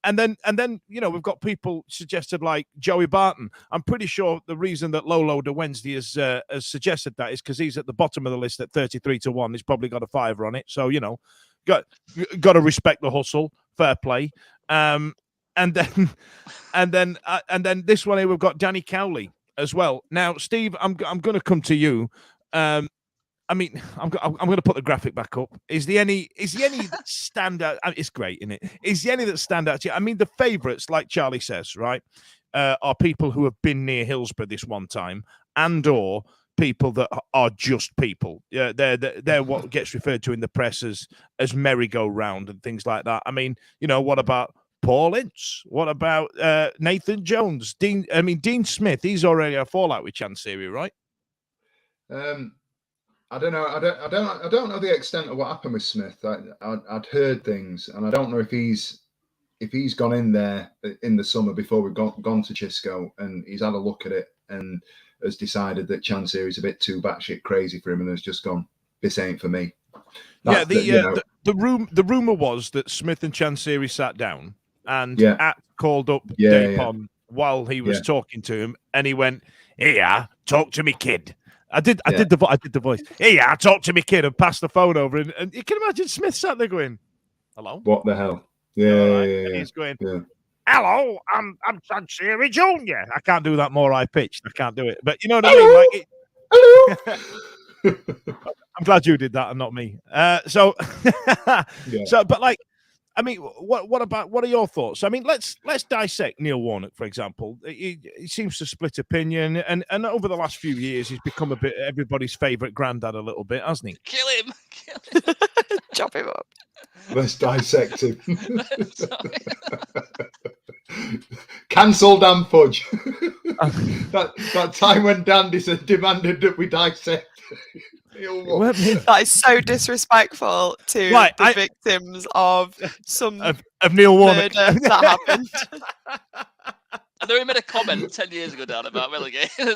we've got people suggested like Joey Barton. I'm pretty sure the reason that Lolo de Wednesday has suggested that is because he's at the bottom of the list at 33-1. He's probably got a fiver on it. So got to respect the hustle. Fair play. And then this one here we've got Danny Cowley as well. Now, Steve, I'm going to come to you. I'm going to put the graphic back up. Is there any that stand out? It's great, isn't it? Is there any that stand out to you? I mean, the favourites, like Charlie says, right, are people who have been near Hillsborough this one time, and/or people that are just people. Yeah, they're what gets referred to in the press as merry-go-round and things like that. I mean, what about Paul Ince? What about Nathan Jones? Dean Smith. He's already a fallout with Chansiri, right? I don't know. I don't know the extent of what happened with Smith. I'd heard things, and I don't know if he's gone in there in the summer before we've gone to Xisco, and he's had a look at it and has decided that Chansiri is a bit too batshit crazy for him, and has just gone, "This ain't for me." The rumor was that Smith and Chansiri sat down. And At called up Dapon while he was talking to him, and he went, "Here, talk to me, kid." I did the voice. "Here, talk to me, kid," and passed the phone over. And you can imagine Smith sat there going, "Hello, what the hell?" Yeah. He's going, "Hello, I'm Chansiri Junior." I can't do that more high pitched. I can't do it, but you know what I mean. Like, hello. I'm glad you did that and not me. So, but like. I mean, what are your thoughts? I mean, let's dissect Neil Warnock, for example. He seems to split opinion, and over the last few years, he's become a bit everybody's favourite granddad a little bit, hasn't he? Kill him. Chop him up. Let's dissect him. Cancel Dan Fudge. that time when Dandy demanded that we dissect. That is so disrespectful to the victims of some of Neil Warnock murder that happened. I know he made a comment 10 years ago down about relegation.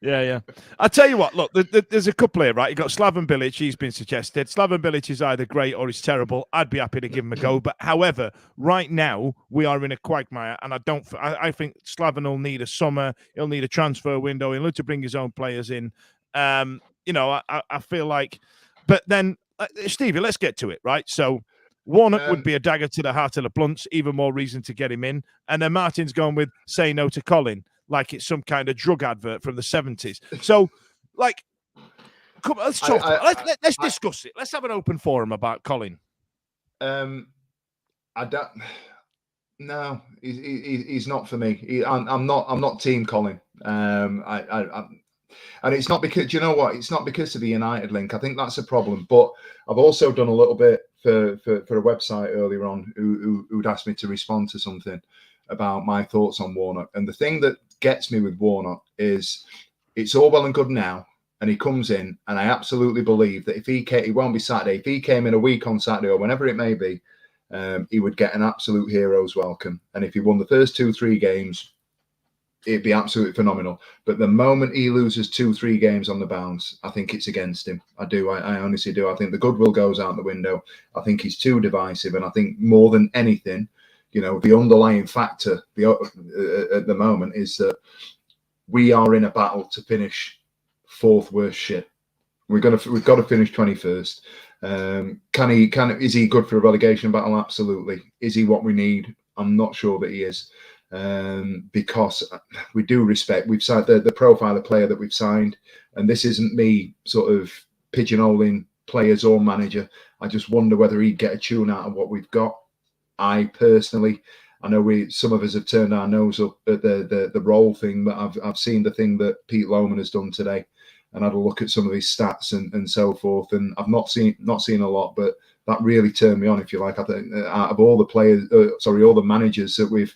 Yeah. I'll tell you what, look, there's a couple here, right? You got Slaven Bilic, he's been suggested. Slaven Bilic is either great or he's terrible. I'd be happy to give him a go. But however, right now we are in a quagmire, and I think Slaven will need a summer, he'll need a transfer window, he'll need to bring his own players in. I feel like, but then Stevie, let's get to it, right? So Warnock would be a dagger to the heart of the Blunts, even more reason to get him in. And then Martin's gone with say no to Colin, like it's some kind of drug advert from the 70s. So, like, come on, let's talk. Let's discuss it. Let's have an open forum about Colin. I don't. No, he's not for me. I'm not Team Colin. And it's not because, you know what? It's not because of the United link. I think that's a problem. But I've also done a little bit for a website earlier on who'd asked me to respond to something about my thoughts on Warnock. And the thing that gets me with Warnock is it's all well and good now, and he comes in, and I absolutely believe that if he won't be Saturday, if he came in a week on Saturday or whenever it may be, he would get an absolute hero's welcome. And if he won the first 2-3 games, it'd be absolutely phenomenal. But the moment he loses 2-3 games on the bounce, I think it's against him. I do. I honestly do. I think the goodwill goes out the window. I think he's too divisive. And I think more than anything, the underlying factor at the moment is that we are in a battle to finish fourth worst shit. We've got to finish 21st. Is he good for a relegation battle? Absolutely. Is he what we need? I'm not sure that he is. Because we do respect, we've signed the profile of player that we've signed, and this isn't me sort of pigeonholing players or manager. I just wonder whether he'd get a tune out of what we've got. I personally, I know some of us have turned our nose up at the role thing, but I've seen the thing that Pete Lohman has done today, and had a look at some of his stats and so forth, and I've not seen a lot, but that really turned me on, if you like. I think out of all the players, all the managers that we've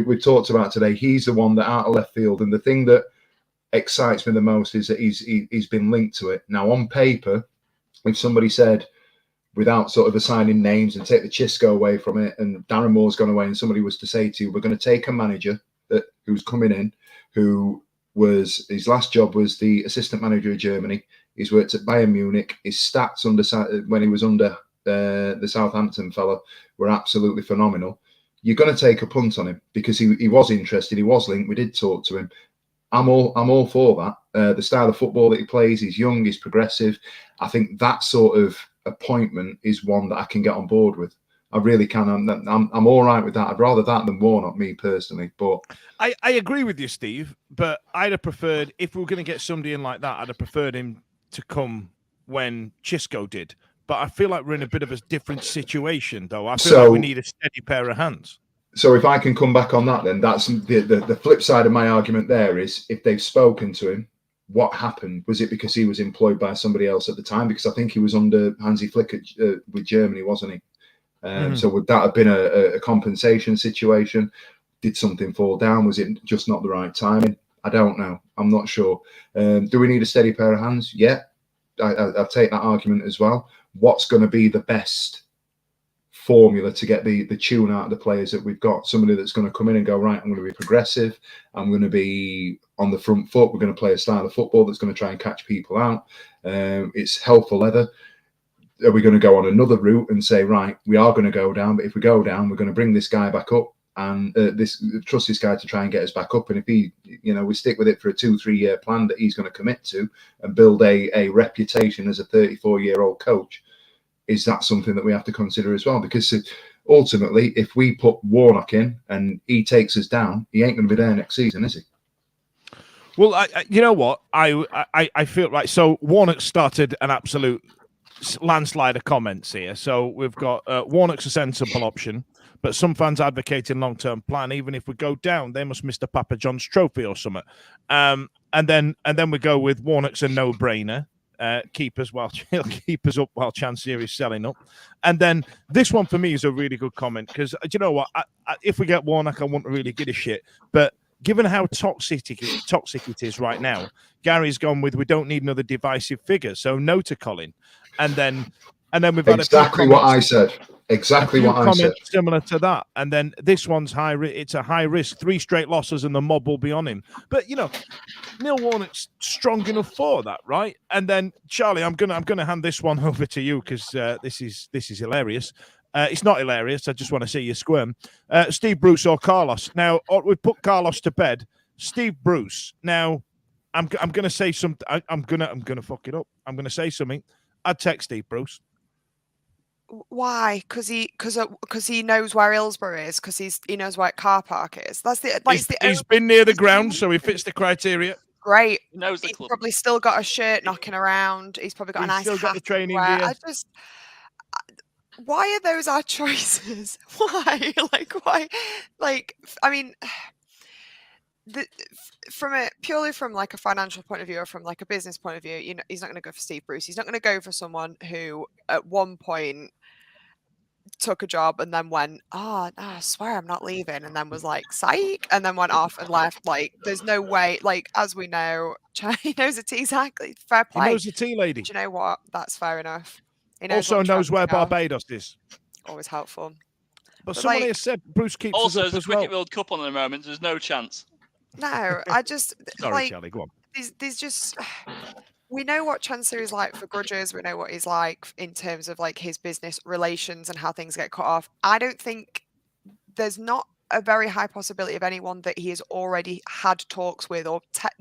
we've talked about today, he's the one that out of left field. And the thing that excites me the most is that he's been linked to it. Now, on paper, if somebody said, without sort of assigning names and take the Xisco away from it, and Darren Moore's gone away, and somebody was to say to you, we're going to take a manager who's coming in, who was, his last job was the assistant manager of Germany. He's worked at Bayern Munich. His stats when he was under the Southampton fella were absolutely phenomenal. You're going to take a punt on him because he was interested, he was linked, we did talk to him. I'm all for that. The style of football that he plays, he's young, he's progressive. I think that sort of appointment is one that I can get on board with. I really can. I'm all right with that. I'd rather that than Warnock, me personally. But I agree with you, Steve. But I'd have preferred, if we were going to get somebody in like that, I'd have preferred him to come when Xisco did. But I feel like we're in a bit of a different situation, though. I feel like we need a steady pair of hands. So if I can come back on that, then that's the flip side of my argument there is, if they've spoken to him, what happened? Was it because he was employed by somebody else at the time? Because I think he was under Hansi Flick with Germany, wasn't he? So would that have been a compensation situation? Did something fall down? Was it just not the right timing? I don't know. I'm not sure. Do we need a steady pair of hands? Yeah, I'll take that argument as well. What's going to be the best formula to get the tune out of the players that we've got? Somebody that's going to come in and go, right, I'm going to be progressive, I'm going to be on the front foot, we're going to play a style of football that's going to try and catch people out. It's hell for leather. Are we going to go on another route and say, right, we are going to go down, but if we go down, we're going to bring this guy back up and trust this guy to try and get us back up? And if we stick with it for a 2-3 year plan that he's going to commit to and build a reputation as a 34-year-old coach, is that something that we have to consider as well? Because ultimately, if we put Warnock in and he takes us down, he ain't going to be there next season, is he? Well, you know what? I feel right. So Warnock started an absolute landslide of comments here. So we've got Warnock's a sensible option, but some fans advocating long-term plan. Even if we go down, they must miss the Papa John's trophy or something. And then we go with Warnock's a no-brainer. Keep us up while Chansiri is selling up. And then this one for me is a really good comment because you know what? If we get Warnock, I won't really give a shit. But given how toxic it is right now, Gary's gone with we don't need another divisive figure, so no to Colin. And then we've had exactly what I said. Exactly a few what I said. comments similar to that, and then this one's high. It's a high risk. 3 straight losses, and the mob will be on him. But Neil Warnock's strong enough for that, right? And then Charlie, I'm gonna hand this one over to you because this is hilarious. It's not hilarious. I just want to see you squirm. Steve Bruce or Carlos? Now we put Carlos to bed. Steve Bruce. Now I'm gonna say something. I'm gonna fuck it up. I'm gonna say something. I'd text Steve Bruce. Why? Because he knows where Hillsborough is. Because he knows where car park is. He's been near the ground, so he fits the criteria. Great. He knows the He's club. probably still got a shirt knocking around. He's probably got a nice still got hat the training to wear. gear. Why are those our choices? Why? Why? I mean, purely from like a financial point of view or from like a business point of view, he's not going to go for Steve Bruce. He's not going to go for someone who at one point took a job and then went, I swear I'm not leaving, and then was like, psych, and then went off and left. Like, there's no way. Like, as we know, he knows the tea exactly. Fair play. He knows the tea lady. Do you know what? That's fair enough. He also knows where Barbados is. Always helpful. But someone has said Bruce keeps also us up there's a as Cricket well. World Cup on at the moment. There's no chance. No, I just Sorry, Charlie, go on. There's just we know what Chansiri is like for grudges. We know what he's like in terms of like his business relations and how things get cut off. I don't think there's not a very high possibility of anyone that he has already had talks with, or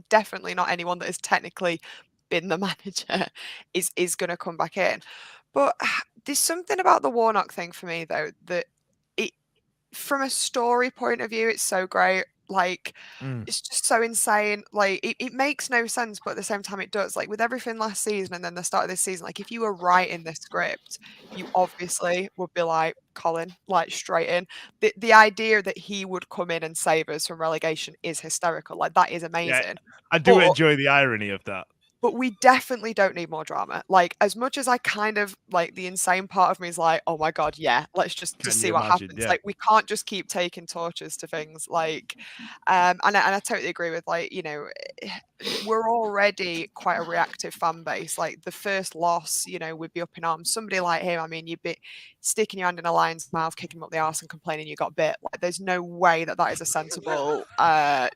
definitely not anyone that has technically been the manager is going to come back in. But there's something about the Warnock thing for me though that from a story point of view, it's so great. Like, it's just so insane. Like, it makes no sense, but at the same time, it does. Like, with everything last season and then the start of this season, like, if you were writing this script, you obviously would be like, Colin, like, straight in. The idea that he would come in and save us from relegation is hysterical. Like, that is amazing. Yeah, I do enjoy the irony of that. But we definitely don't need more drama. Like, as much as I kind of like, the insane part of me is like, oh my God, yeah, let's just see what happens. Yeah. Like, we can't just keep taking torches to things. Like, and I totally agree with, like, we're already quite a reactive fan base. Like, the first loss, we'd be up in arms. Somebody like him, I mean, you'd be sticking your hand in a lion's mouth, kicking him up the arse and complaining you got bit. Like, there's no way that is a sensible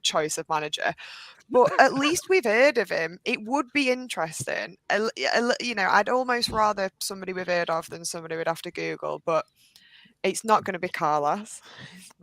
choice of manager. But at least we've heard of him. It would be interesting. I'd almost rather somebody we've heard of than somebody we'd have to Google. But it's not going to be Carlos.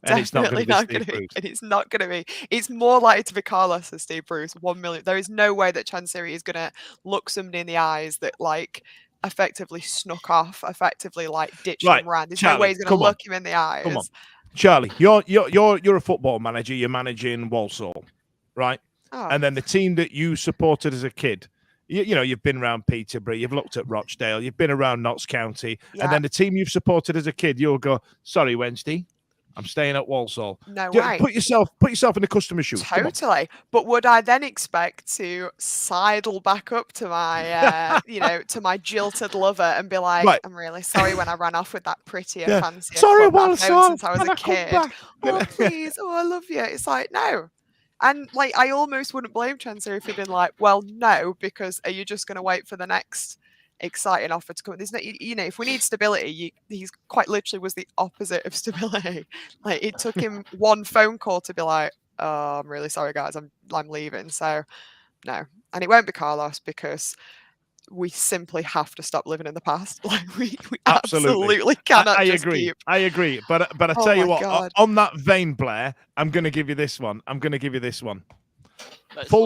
And it's definitely not going to be. And it's not going to be. It's more likely to be Carlos than Steve Bruce. 1 million. There is no way that Chansiri is going to look somebody in the eyes that like effectively snuck off, effectively like ditched him around. There's no way he's going to look him in the eyes. Come on, Charlie. You're a football manager. You're managing Walsall, right? Oh. And then the team that you supported as a kid, you've been around Peterborough, you've looked at Rochdale, you've been around Notts County, and then the team you've supported as a kid, you'll go, sorry, Wednesday, I'm staying at Walsall. No way. Put yourself in the customer's shoes. Totally. But would I then expect to sidle back up to my, to my jilted lover and be like, right. I'm really sorry when I ran off with that prettier, fancier sorry, Walsall, since I was a kid. Oh, please. Oh, I love you. It's like, no. And like, I almost wouldn't blame Chansiri if he'd been like, well, no, because are you just going to wait for the next exciting offer to come? There's no, if we need stability, he's quite literally was the opposite of stability. Like, it took him one phone call to be like, oh, I'm really sorry, guys, I'm leaving. So no, and it won't be Carlos because we simply have to stop living in the past. Like, we absolutely cannot. I agree. But I tell you what, God. On that vein, Blair, I'm going to give you this one. Full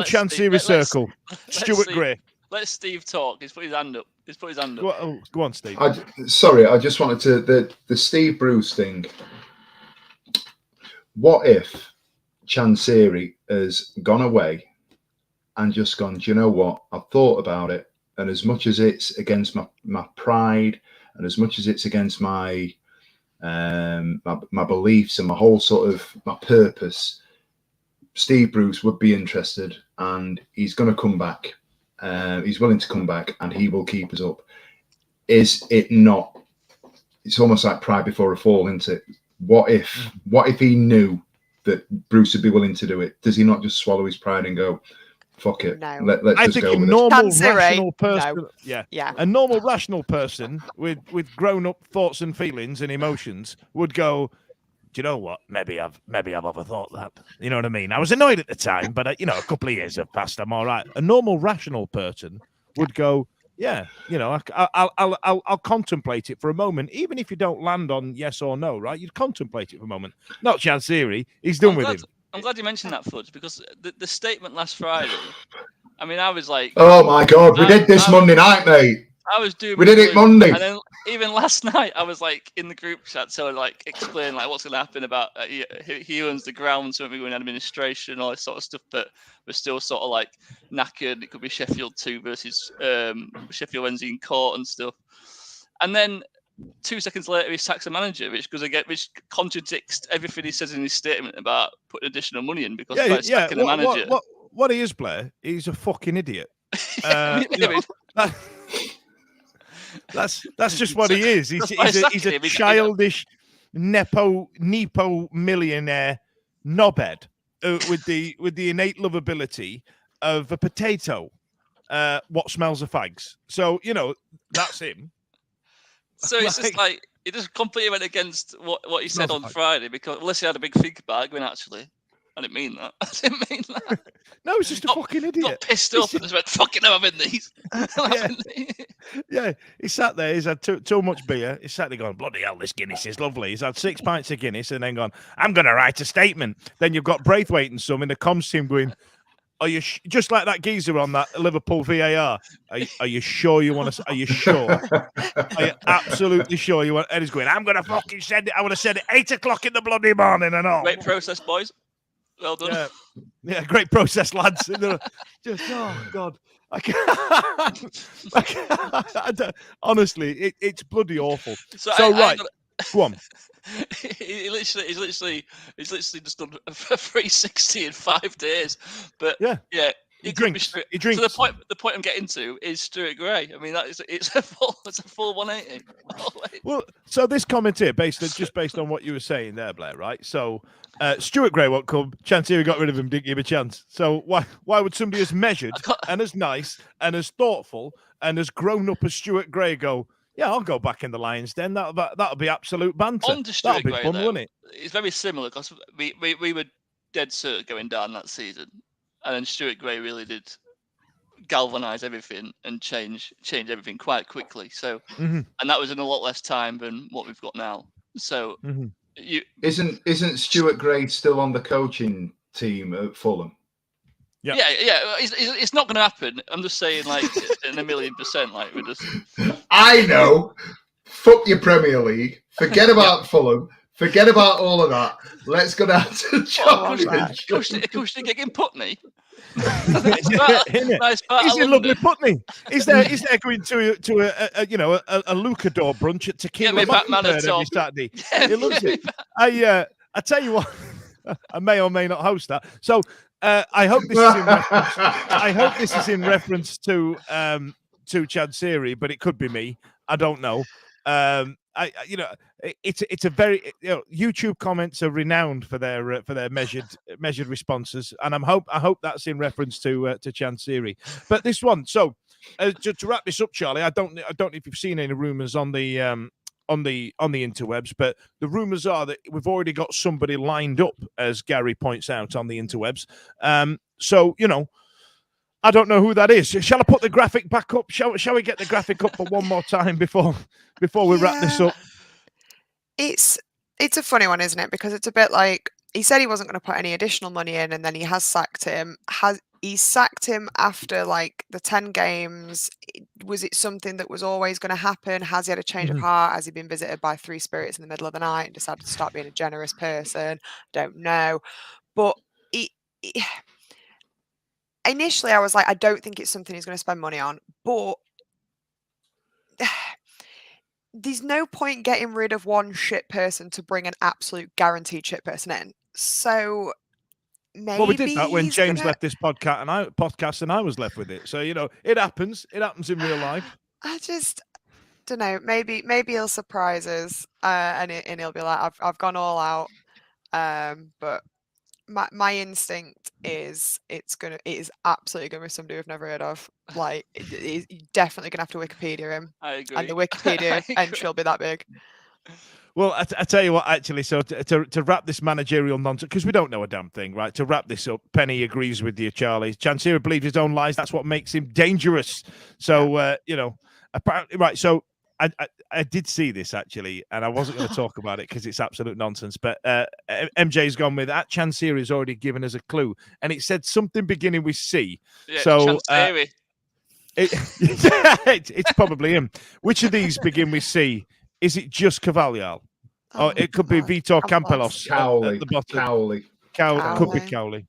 Chansiri circle. Stuart Gray. Let Steve talk. He's put his hand up. Go on, Steve. I just wanted to the Steve Bruce thing. What if Chansiri has gone away and just gone, do you know what? I've thought about it. And as much as it's against my pride, and as much as it's against my beliefs and my whole sort of my purpose, Steve Bruce would be interested, and he's going to come back. He's willing to come back, and he will keep us up. Is it not? It's almost like pride before a fall, isn't it? What if he knew that Bruce would be willing to do it? Does he not just swallow his pride and go, fuck it. No. Let's I just think go a with it. normal Chansiri, rational person, no. Yeah. a normal rational person with grown-up thoughts and feelings and emotions would go, do you know what? Maybe I've overthought that. You know what I mean? I was annoyed at the time, but a couple of years have passed. I'm all right. A normal rational person would go, yeah, I'll contemplate it for a moment, even if you don't land on yes or no, right? You'd contemplate it for a moment. Not Chansiri. He's done with it. I'm glad you mentioned that, Fudge, because the statement last Friday, I mean, I was like, oh my God, we did this Monday night, mate. I was doing. We did it Monday. And then even last night, I was like in the group chat, so like explain like what's going to happen about he owns the ground, so we're going administration, all this sort of stuff. But we're still sort of like knackered. It could be Sheffield 2 versus Sheffield Wednesday in court and stuff. And then 2 seconds later, he sacks a manager, which contradicts everything he says in his statement about putting additional money in because sacking a manager. What he is, Blair, he's a fucking idiot. That's just what he is. He's a childish nepo millionaire knobhead with the innate lovability of a potato. What smells of fags? So that's him. So it's just like it just completely went against what he said on Friday because unless he had a big think bag, when actually I didn't mean that. I didn't mean that. No, he's just a fucking idiot. Got pissed off and just went, fucking hell, I'm in these. Yeah, he sat there. He's had too much beer. He's sat there going, bloody hell, this Guinness is lovely. He's had 6 pints of Guinness and then gone, I'm going to write a statement. Then you've got Braithwaite and some in the comms team going, are you just like that geezer on that Liverpool VAR? Are you sure you want to? Are you sure? Are you absolutely sure you want? And he's going, I'm going to fucking send it. I want to send it 8 o'clock in the bloody morning and all. Great process, boys. Well done. Yeah, great process, lads. Just, oh God, I can't. Honestly, it's bloody awful. So right, go on. He's literally just done a 360 in 5 days. But yeah. He drinks. So the point I'm getting to is Stuart Gray. I mean, it's a full 180. Well, so this comment here, based on what you were saying there, Blair, right? So Stuart Gray won't come. Chansiri got rid of him, didn't give him a chance. So why would somebody as measured and as nice and as thoughtful and as grown up as Stuart Gray go, yeah, I'll go back in the Lions Den. That'll be absolute banter. On to Stuart That'll be Gray, fun, though, wouldn't it? It's very similar because we were dead cert going down that season. And then Stuart Gray really did galvanise everything and change everything quite quickly. So, and that was in a lot less time than what we've got now. So, isn't Stuart Gray still on the coaching team at Fulham? Yeah. It's not going to happen. I'm just saying, like, in 1,000,000%, like we're just. I know. Fuck your Premier League. Forget about Fulham. Forget about all of that. Let's go down to George. Kushner getting Putney. Nice he's in lovely Putney. He's there going to a Lucador brunch at Tequila every Saturday. He loves it. I tell you what, I may or may not host that. So I hope this is in reference to Chansiri, but it could be me. I don't know. It's a very YouTube comments are renowned for their measured responses, and I hope that's in reference to Chansiri. But this one, so to wrap this up, Charlie, I don't know if you've seen any rumors on the interwebs, but the rumors are that we've already got somebody lined up, as Gary points out on the interwebs. So I don't know who that is. Shall I put the graphic back up? Shall we get the graphic up for one more time before we wrap this up? It's a funny one, isn't it? Because it's a bit like he said he wasn't going to put any additional money in, and then he has sacked him. He sacked him after like the 10 games? Was it something that was always going to happen? Has he had a change of heart? Has he been visited by 3 spirits in the middle of the night and decided to start being a generous person? Don't know. But initially I was like, I don't think it's something he's going to spend money on. But there's no point getting rid of one shit person to bring an absolute guaranteed shit person in. So maybe we did that when James left this podcast and I was left with it. So it happens. It happens in real life. I just don't know. Maybe he'll surprise us, and he'll be like, I've gone all out. But my instinct is it is absolutely gonna be somebody we've never heard of. Like you're definitely gonna have to Wikipedia him. I agree. And the Wikipedia entry will be that big. Well, I tell you what, actually, so to wrap this managerial nonsense, because we don't know a damn thing, right? To wrap this up, Penny agrees with you, Charlie. Chansiri believes his own lies. That's what makes him dangerous. So, apparently, right. So I did see this, actually, and I wasn't going to talk about it because it's absolute nonsense. But MJ's gone with that. Chansiri has already given us a clue, and it said something beginning with C. Yeah, so Chansiri. It's probably him. Which of these begin with C? Is it just Cavalial? Oh, it could be Vitor Campelos at the bottom. Cowley. Could be Cowley.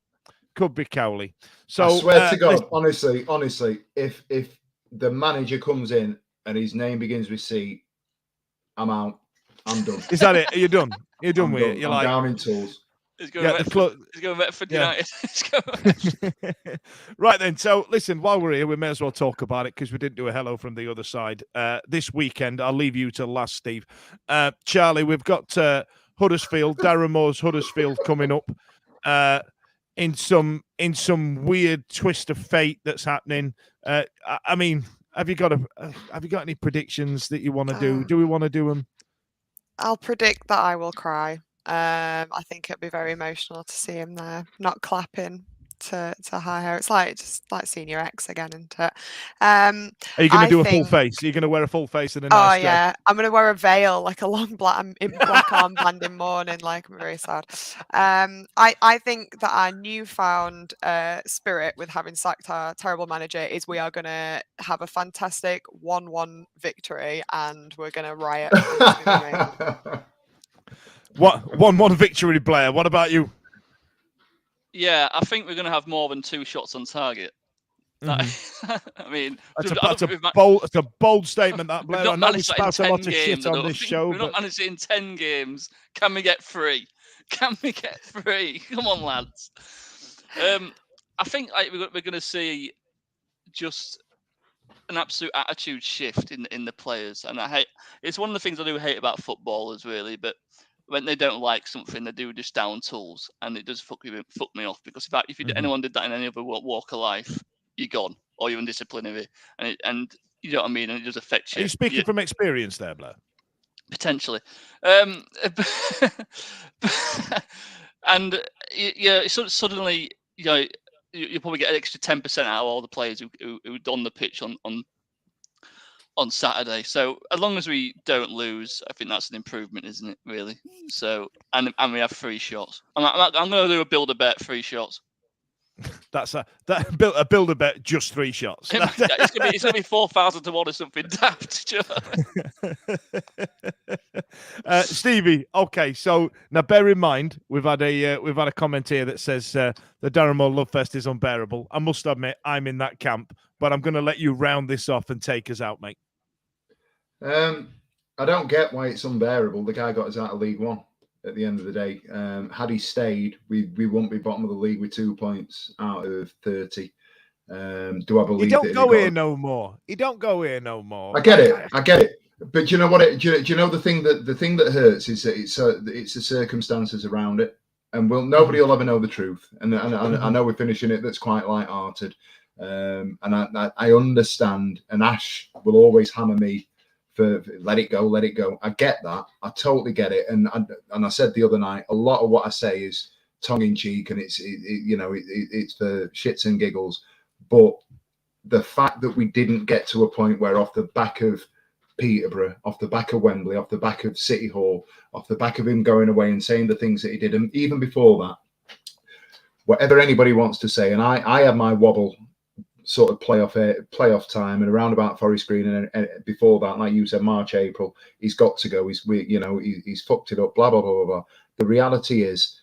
Could be Cowley. So I swear to God, honestly, if the manager comes in and his name begins with C, I'm out. I'm done. Is that it? Are you done? You're done with it? You're I'm like down in tools. He's going Retford United. Right then. So listen, while we're here, we may as well talk about it because we didn't do a hello from the other side. This weekend, I'll leave you to last, Steve. Charlie, we've got Huddersfield, Darren Moore's Huddersfield coming up in some weird twist of fate that's happening. I mean, have you got any predictions that you want to do? Do we want to do them? I'll predict that I will cry. I think it'd be very emotional to see him there, not clapping to high hair. It's just like seeing your ex again, isn't it? Are you going to do a full face? Are you going to wear a full face and a nice dress? Yeah, I'm going to wear a veil, like a long black armband in mourning. Like, I'm very sad. I think that our newfound spirit with having sacked our terrible manager is we are going to have a fantastic 1-1 victory, and we're going to riot. What 1-1 victory, Blair? What about you? Yeah, I think we're going to have more than 2 shots on target. Mm-hmm. I mean, that's a bold statement, that, Blair. I know we spout a lot of shit on this show. We've not managed it in 10 games. Can we get 3? Can we get 3? Come on, lads. I think we're going to see just an absolute attitude shift in the players, and it's one of the things I do hate about footballers, really. But when they don't like something, they do just down tools, and it does fuck me off. Because if anyone did that in any other walk of life, you're gone, or you're undisciplinary, and you know what I mean, and it does affect you. Are you speaking from experience there, Blair? Potentially, and suddenly, you'll probably get an extra 10% out of all the players who done the pitch on Saturday. So as long as we don't lose, I think that's an improvement, isn't it? Really. So and we have 3 shots. I'm going to do a build a bet 3 shots. That's a build a bet just 3 shots. It's gonna be 4,000 to 1 or something daft. Stevie, okay. So now bear in mind we've had a comment here that says the Darren Moore Love Fest is unbearable. I must admit I'm in that camp, but I'm going to let you round this off and take us out, mate. I don't get why it's unbearable. The guy got us out of League One at the end of the day. Had he stayed, we wouldn't be bottom of the league with 2 points out of 30. Do I believe he don't go here no more? He don't go here no more. I get it. But you know what? Do you know the thing that hurts is that it's the circumstances around it, and nobody will ever know the truth. And I know we're finishing it. That's quite light-hearted, and I understand. And Ash will always hammer me for let it go. I get that. I totally get it. And I said the other night, a lot of what I say is tongue in cheek, and it's for shits and giggles. But the fact that we didn't get to a point where off the back of Peterborough, off the back of Wembley, off the back of City Hall, off the back of him going away and saying the things that he did, and even before that, whatever anybody wants to say, and I had my wobble sort of playoff time, and around about Forest Green, and before that, like you said, March, April, he's got to go. He's fucked it up. Blah blah blah blah blah. The reality is,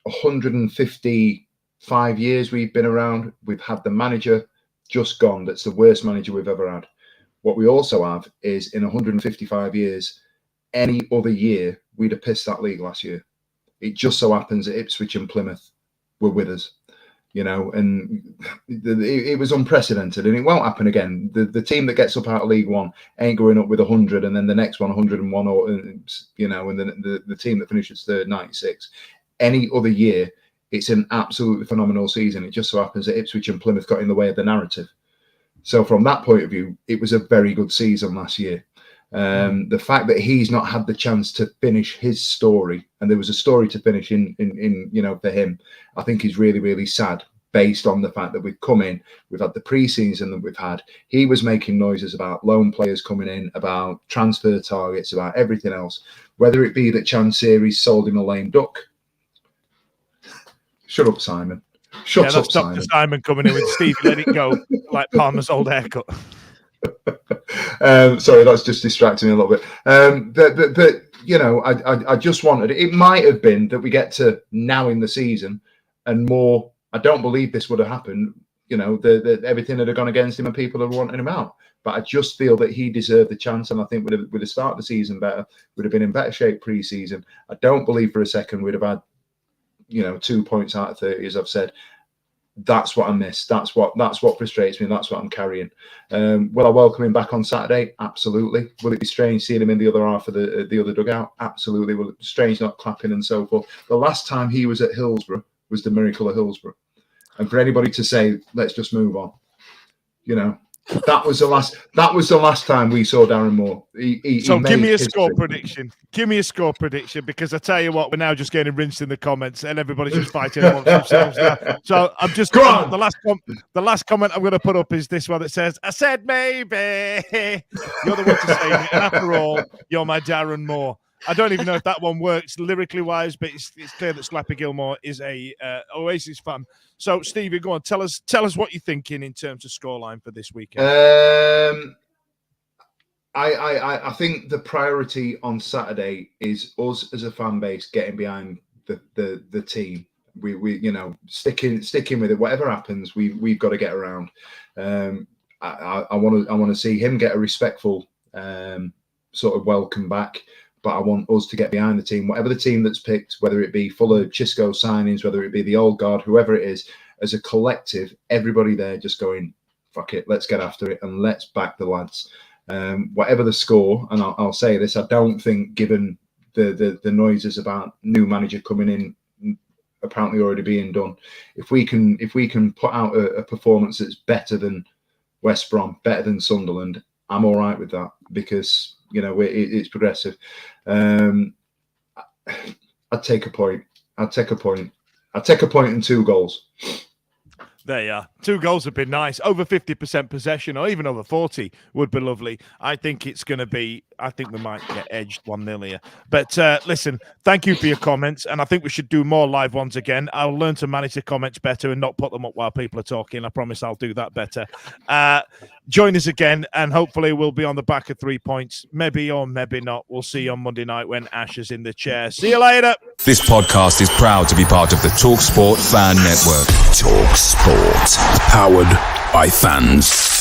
155 years we've been around. We've had the manager just gone. That's the worst manager we've ever had. What we also have is, in 155 years, any other year we'd have pissed that league last year. It just so happens that Ipswich and Plymouth were with us. And it was unprecedented, and it won't happen again. The team that gets up out of League One ain't going up with 100, and then the next one 101, and then the team that finishes third 96. Any other year, it's an absolutely phenomenal season. It just so happens that Ipswich and Plymouth got in the way of the narrative. So from that point of view, it was a very good season last year. The fact that he's not had the chance to finish his story, and there was a story to finish in for him, I think is really, really sad, based on the fact that we've come in, we've had the pre-season that we've had. He was making noises about loan players coming in, about transfer targets, about everything else, whether it be that Chansiri sold him a lame duck. Shut up, Simon. Shut up, Simon. Dr. Simon coming in with Steve, let it go, like Palmer's old haircut. Sorry, that's just distracting me a little bit. But I just wanted, it might have been that we get to now in the season and more. I don't believe this would have happened. Everything had gone against him and people are wanting him out. But I just feel that he deserved the chance, and I think would have started the season better, would have been in better shape pre-season. I don't believe for a second we'd have had 2 points out of 30, as I've said. That's what I miss. That's what frustrates me. That's what I'm carrying. Will I welcome him back on Saturday? Absolutely. Will it be strange seeing him in the other half of the other dugout? Absolutely. Will it be strange not clapping and so forth? The last time he was at Hillsborough was the miracle of Hillsborough. And for anybody to say, let's just move on, that was the last time we saw Darren Moore. Give me a score prediction. Give me a score prediction, because I tell you what, we're now just getting rinsed in the comments and everybody's just fighting amongst themselves now. So I'm just the last comment I'm going to put up is this one that says, "I said maybe." You're the one to say it, and after all, you're my Darren Moore. I don't even know if that one works lyrically wise, but it's clear that Slappy Gilmore is a Oasis fan. So, Stevie, go on. Tell us what you're thinking in terms of scoreline for this weekend. I think the priority on Saturday is us as a fan base getting behind the team. We sticking with it. Whatever happens, we've got to get around. I want to see him get a respectful sort of welcome back. But I want us to get behind the team, whatever the team that's picked, whether it be full of Xisco signings, whether it be the old guard, whoever it is, as a collective, everybody there just going, fuck it, let's get after it and let's back the lads. Whatever the score, and I'll say this, I don't think, given the noises about new manager coming in, apparently already being done, if we can put out a performance that's better than West Brom, better than Sunderland, I'm all right with that, because it's progressive. I'd take a point. I'd take a point and 2 goals. There you are. 2 goals would be nice. Over 50% possession, or even over 40 would be lovely. I think we might get edged 1-0 here. But listen, thank you for your comments. And I think we should do more live ones again. I'll learn to manage the comments better and not put them up while people are talking. I promise I'll do that better. Join us again, and hopefully we'll be on the back of 3 points. Maybe or maybe not. We'll see you on Monday night when Ash is in the chair. See you later. This podcast is proud to be part of the TalkSport Fan Network. TalkSport. Powered by fans.